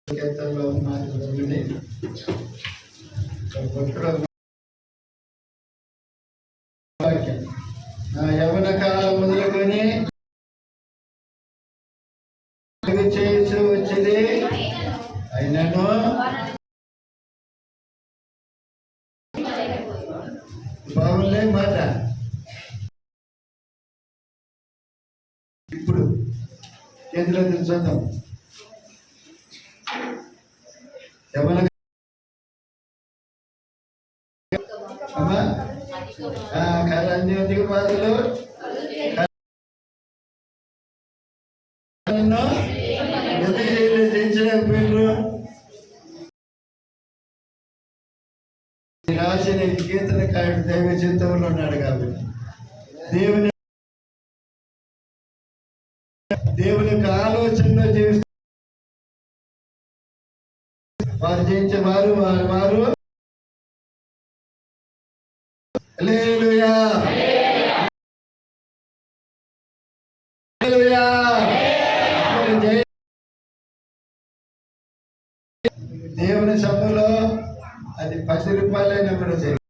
కీర్తనలో ఉన్నారు చదవండి. నా యవ్వన కాలం మొదలుకొని చేయొచ్చు వచ్చేది అయినను బాగులే మాట. ఇప్పుడు చేతిలో చూద్దాం. యవ్వన అన్నిటికి బదులు జయించలేకపోయినారు. రాసిన కీర్తనకారుడు దైవ చిత్తంలో ఉన్నాడు కాబట్టి దేవుని యొక్క ఆలోచనలో జీవిస్తారు. వారు జయించేవారు వారు హల్లెలూయా హల్లెలూయా. దేవుని సభలో అది 10 రూపాయలైనా కూడా చేయాలి.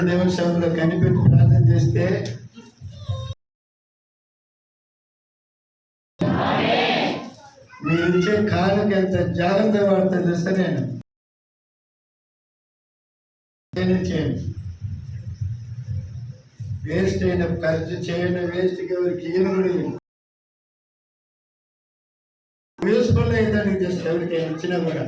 దేవుని సభలో కనిపెట్టి ప్రార్థన చేస్తే మీరు ఇచ్చే కాళ్ళకి ఎంత జాగ్రత్త పడుతుంది చూస్తే నేను చేయండి. వేస్ట్ అయిన ఖర్చు చేయండి. వేస్ట్కి ఎవరికి ఈయన కూడా యూస్ఫుల్ అయిందానికి చేస్తే ఎవరికైనా ఇచ్చినా కూడా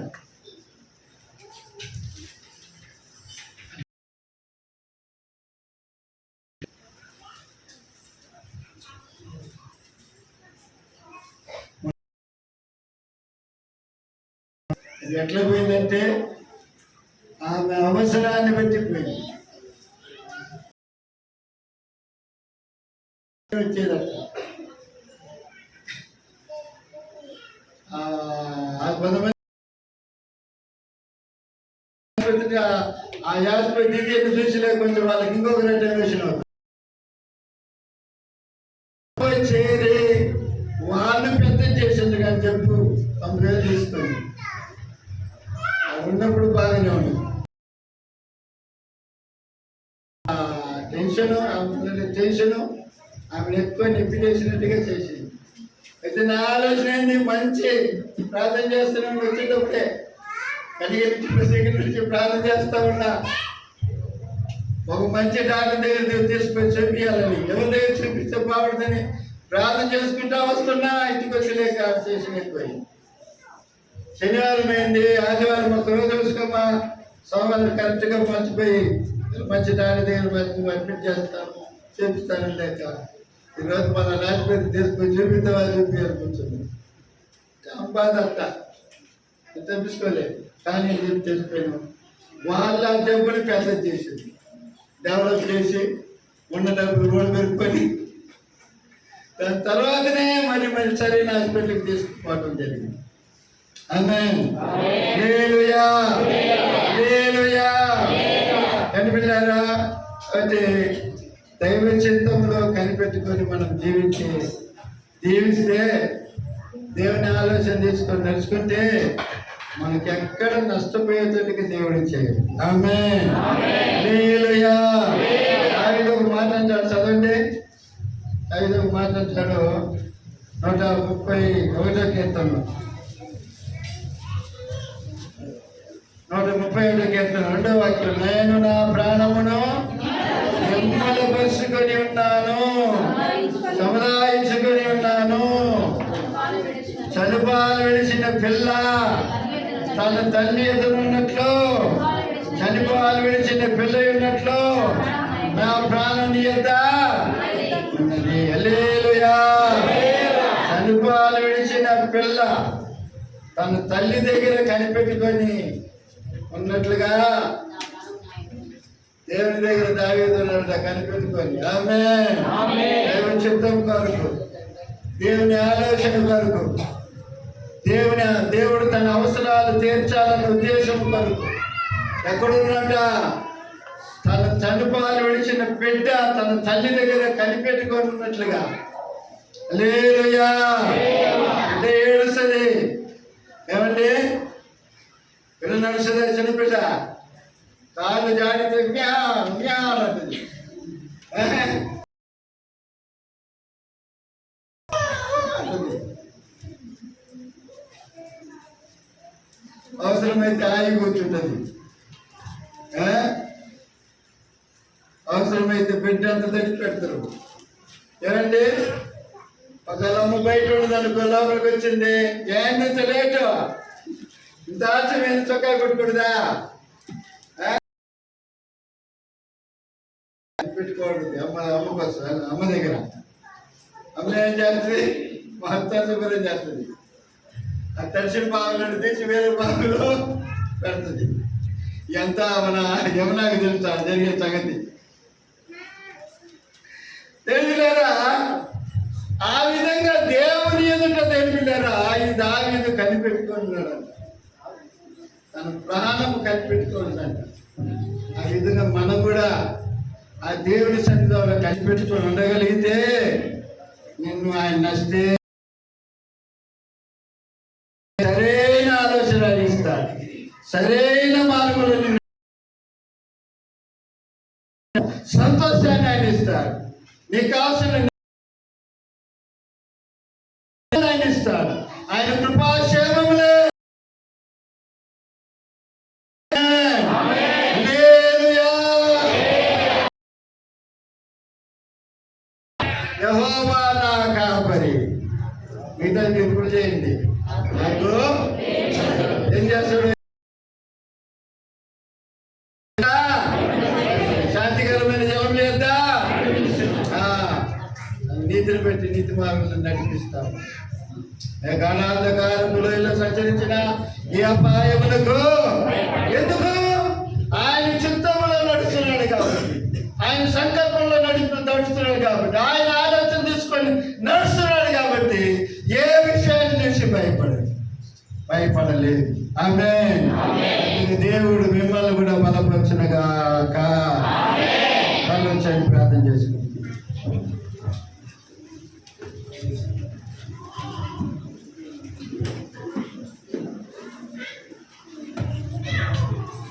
అది ఎట్లా పోయిందంటే ఆమె అవసరాన్ని బట్టి పోయింది. వచ్చేదట కొంతమంది ఆ యాస్పతి చూసినా కొంచెం వాళ్ళకి ఇంకొక రెటర్వేషన్ అవుతుంది. చేరి వాళ్ళు పెద్ద చేసింది కానీ చెప్పు 90,000 తీసుకుంది. ఉన్నప్పుడు బాగానే ఉంది. టెన్షను ఆమెను ఎక్కువ నొప్పి చేసినట్టుగా చేసింది. అయితే నా ఆలోచన ఏంది, మంచి ప్రార్థన చేస్తున్నాను వచ్చేటప్పుడే కలిగి నుంచి ప్రార్థన చేస్తా ఉన్నా. ఒక మంచి డాక్టర్ దగ్గర తీసుకొని చూపించాలని, ఎవరి దగ్గర చూపిస్తే బాగుంటుందని ప్రార్థన చేసుకుంటా వస్తున్నా. ఇంటికి వచ్చలేక చేసిన ఎక్కువ. శనివారం అయింది, ఆదివారం ఒక రోజు చూసుకోమా, సోమవారం కరెక్ట్గా మర్చిపోయి మంచి డాక్టర్ దగ్గర అడ్మిట్ చేస్తాను చూపిస్తాను లేక ఈరోజు మన రాజపేట తీసుకొని చూపిస్తే వాళ్ళు చూపించాలనుకుంటుంది. బాధట తెప్పించుకోలేదు. కానీ చెప్పి తెలిసిపోయాను. వాళ్ళ డబ్బుని పెద్ద చేసింది, డెవలప్ చేసి ఉన్న డబ్బులు రోడ్డు పెరుక్కొని దాని తర్వాతనే మరి సరైన హాస్పిటల్కి తీసుకుపోవడం జరిగింది. ఆమేన్. హల్లెలూయా హల్లెలూయా. కనిపిల్లారా, అంటే దైవ చిత్తంలో కనిపెట్టుకొని మనం జీవిస్తే దేవుని ఆలోచన తీసుకొని నడుచుకుంటే మనకి ఎక్కడ నష్టపోయేటట్టుగా దేవుడు చేయడు. ఆమేన్. హల్లెలూయా. దావీదు ఒక మాట అంటాడు, చదవండి. దావీదు ఒక మాట అంటాడు 131వ కీర్తనలో, 131వ కీర్తన 2వ వాక్యం, నేను నా ప్రాణమును నెమ్మదిపరుచుకొని ఉన్నాను, సముదాయించుకొని ఉన్నాను. చనిపాలు విడిచిన పిల్ల తన తల్లి ఎదురున్నట్లు, చనిపాలు విడిచిన పిల్ల ఉన్నట్లు నా ప్రాణం నీ యొద్ద ఉన్నది. హల్లెలూయా. చనిపాలు విడిచిన పిల్ల తన తల్లి దగ్గర కనిపెట్టుకొని ఉన్నట్లుగా దేవుని దగ్గర దావీదున్నాడు కనిపెట్టుకొని. ఆమేన్. దేవుని చిత్తం కొరకు, దేవుని ఆలోచన కొరకు, దేవుడు తన అవసరాలు తీర్చాలన్న ఉద్దేశం కొరకు ఎక్కడున్నట తన చనిపాలు విడిచిన బిడ్డ తన తల్లి దగ్గర కనిపెట్టుకొని ఉన్నట్లుగా. హల్లెలూయా. అంటే ఏడుస్తుంది. ఏమండి పిల్ల నడుస్తుంది, చిన్నపిల్ల కాళ్ళు జాడితే అంటుంది. అవసరమైతే ఆగి కూర్చుంటుంది. అవసరమైతే బిడ్డ అంత తడి పెడతారు. ఏమండి ఒకవేళ అమ్మ బయట ఉండదనుకో, లోపలికి వచ్చింది, ఏం లేటు ఇంత ఆశ మీద చొక్కా కొట్టుకుంటుందా? కనిపెట్టుకోవడం అమ్మ కోసం అమ్మ దగ్గర అమ్మ ఏం చేస్తుంది మా అత్త శుభ్రం చేస్తుంది. ఆ తడిసిన బాగులను తీసి వేరే బాగులో పెడుతుంది. ఎంత మన యమునాకి తెలుస్తాడు జరిగే సంగతి తెలియలేరా? ఆ విధంగా దేవుని ఎదుట తెలియలేరా? ఈ దావీదు కనిపెట్టుకున్నాడు, తన ప్రాణం కనిపెట్టుకోలేదంట. ఆ విధంగా మనం కూడా ఆ దేవుని సన్నిధిలో కనిపెట్టుకొని ఉండగలిగితే నిన్ను ఆయన నష్టే సరైన ఆలోచన ఇస్తాడు, సరైన మార్గంలో నిన్ను సంతోషాన్ని ఆయన ఇస్తాడు, నీకు కావాల్సిన ఆయన ఇస్తాడు. ఆయన కృపాక్షేమములే. యెహోవా నా కాపరి. మిగతా ఇప్పుడు చేయండి. నాకు ఏం చేస్తాడు? శాంతికరమైన జవం చేద్దా, నీతిని పెట్టి నీతి మార్గంలో నడిపిస్తాం. గాఢాంధకారములో ఇలా సంచరించిన ఈ అపాయములకు ఎందుకు? ఆయన చిత్తములో నడుస్తున్నాడు కాబట్టి, ఆయన సంకల్పంలో నడుస్తున్నాడు కాబట్టి, ఆయన ఆలోచన తీసుకొని నడుస్తున్నాడు కాబట్టి ఏ విషయాన్ని చూసి భయపడలేదు. ఆమేన్. దేవుడు మిమ్మల్ని కూడా బలపరచునుగాక. కళ్ళొంచండి, ప్రార్థన చేసుకుంటాం.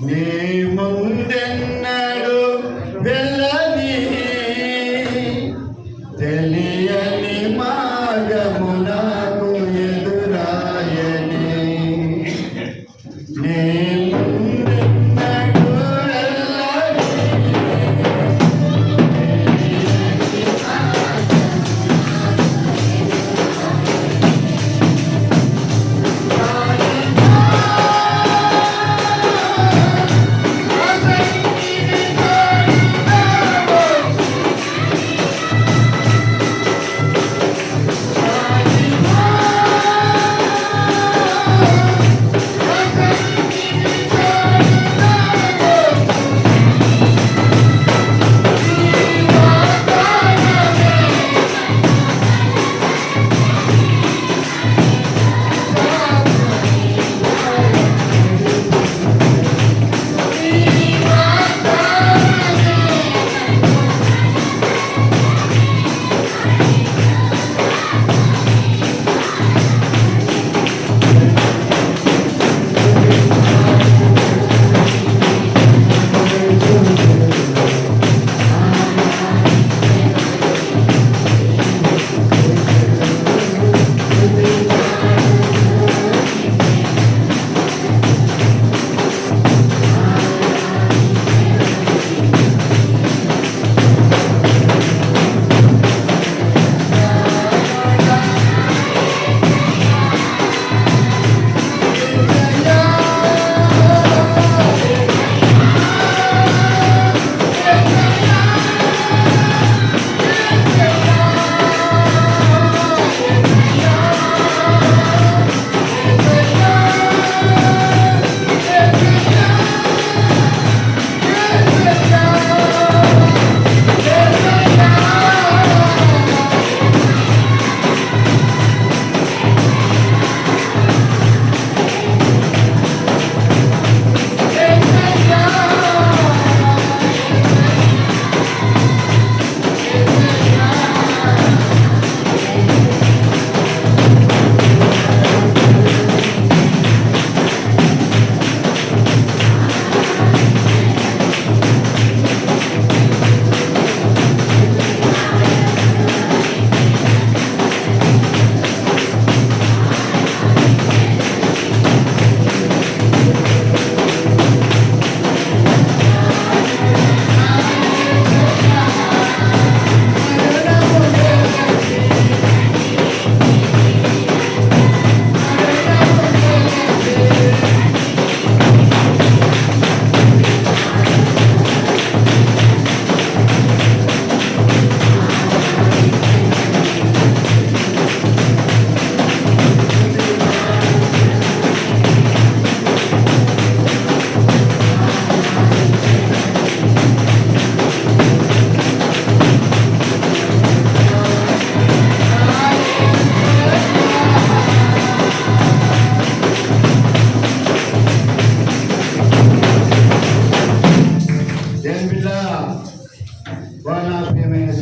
నీ ముందెన్నడు వెళ్ళని తెలియని మార్గము నాకు ఎదురాయని. నీ ముందెన్నడు వెళ్ళని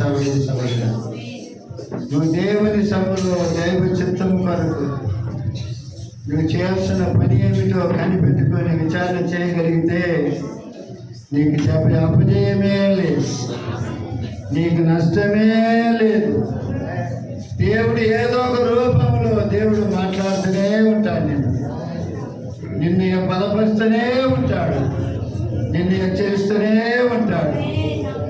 సభ్యులు సభ్యులు నువ్వు దేవుని సభలో దైవ చిత్తం కొరకు నువ్వు చేయాల్సిన పని ఏమిటో కనిపెట్టుకొని విచారణ చేయగలిగితే నీకు అపజయమే లేదు, నీకు నష్టమే లేదు. దేవుడు ఏదో ఒక రూపంలో దేవుడు మాట్లాడుతూనే ఉంటాడు. నిన్ను బలపరుస్తూనే ఉంటాడు, నిన్ను హెచ్చరిస్తూనే ఉంటాడు,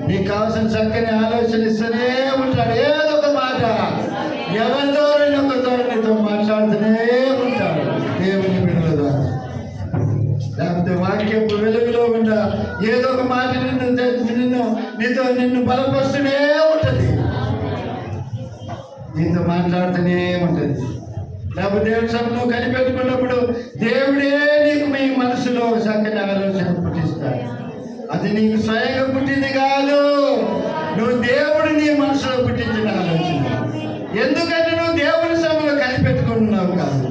నీకు కావాల్సిన చక్కని ఆలోచన ఇస్తూనే ఉంటాడు. ఏదో ఒక మాట ఎవరితో ఒకరితో నీతో మాట్లాడుతూనే ఉంటాడు దేవుని బిడ్డల ద్వారా. లేకపోతే వాక్యపు వెలుగులో ఉన్న ఏదో ఒక మాట నిన్ను బలపరుస్తూనే ఉంటుంది, నీతో మాట్లాడుతూనే ఉంటుంది. లేకపోతే దేవుడి సభను కనిపెట్టుకున్నప్పుడు దేవుడే నీకు మీ మనసులో చక్కని ఆలోచన పుట్టిస్తాడు. అది నీకు స్వయంగా పుట్టింది కాదు, నువ్వు దేవుడు నీ మనసులో పుట్టించిన ఆలోచన. ఎందుకంటే నువ్వు దేవుని సభలో కనిపెట్టుకుంటున్నావు కాదు.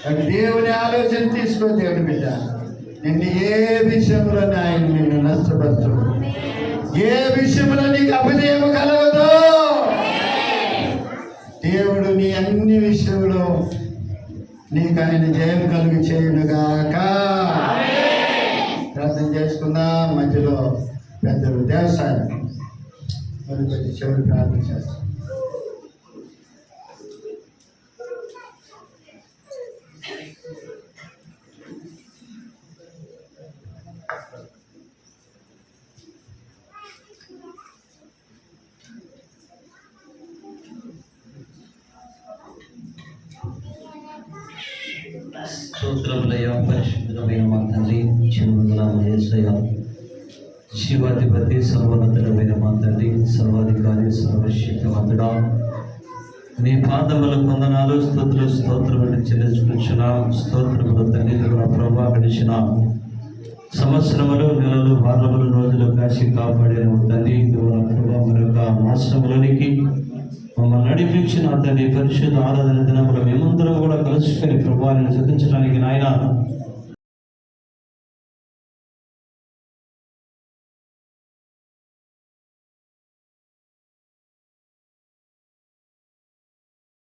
అది దేవుని ఆలోచన తీసుకో. దేవుడి బిడ్డ నిన్ను ఏ విషయంలో ఆయన నిన్ను నష్టపరచు, ఏ విషయంలో నీకు అపజయం కలగదు. దేవుడు నీ అన్ని విషయంలో నీకు ఆయన జయం కలుగు చేయునుగాక. ప్రార్థన చేసుకుందాం. మధ్యలో పెద్దలు దేవస్థానం మరి కొంచెం చివరి ప్రార్థన చేస్తాం. స్తోత్రములయ పరిశుద్ధమైన మా తండ్రి, యేసయ్య శివాధిపతి, సర్వోన్నతుడమైన మా తండ్రి, సర్వాధికారి, సర్వశక్తివంతుడా, నీ పాదముల కొందనాలు స్తోత్రులు స్తోత్రములు చెల్లించుకున్న స్తోత్రములు తండ్రి. ప్రభావ గడిచిన సంవత్సరములు, నెలలు, వారములు, రోజులు కాసి కాపాడిన తండ్రి, ప్రభావ మరొక మాసములోనికి మమ్మల్ని నడిపించిన తండ్రి పరిశుద్ధ ఆరాధన దినములు మేమందరం కూడా కలుసుకొని ప్రభావాన్ని సిద్ధించడానికి నాయన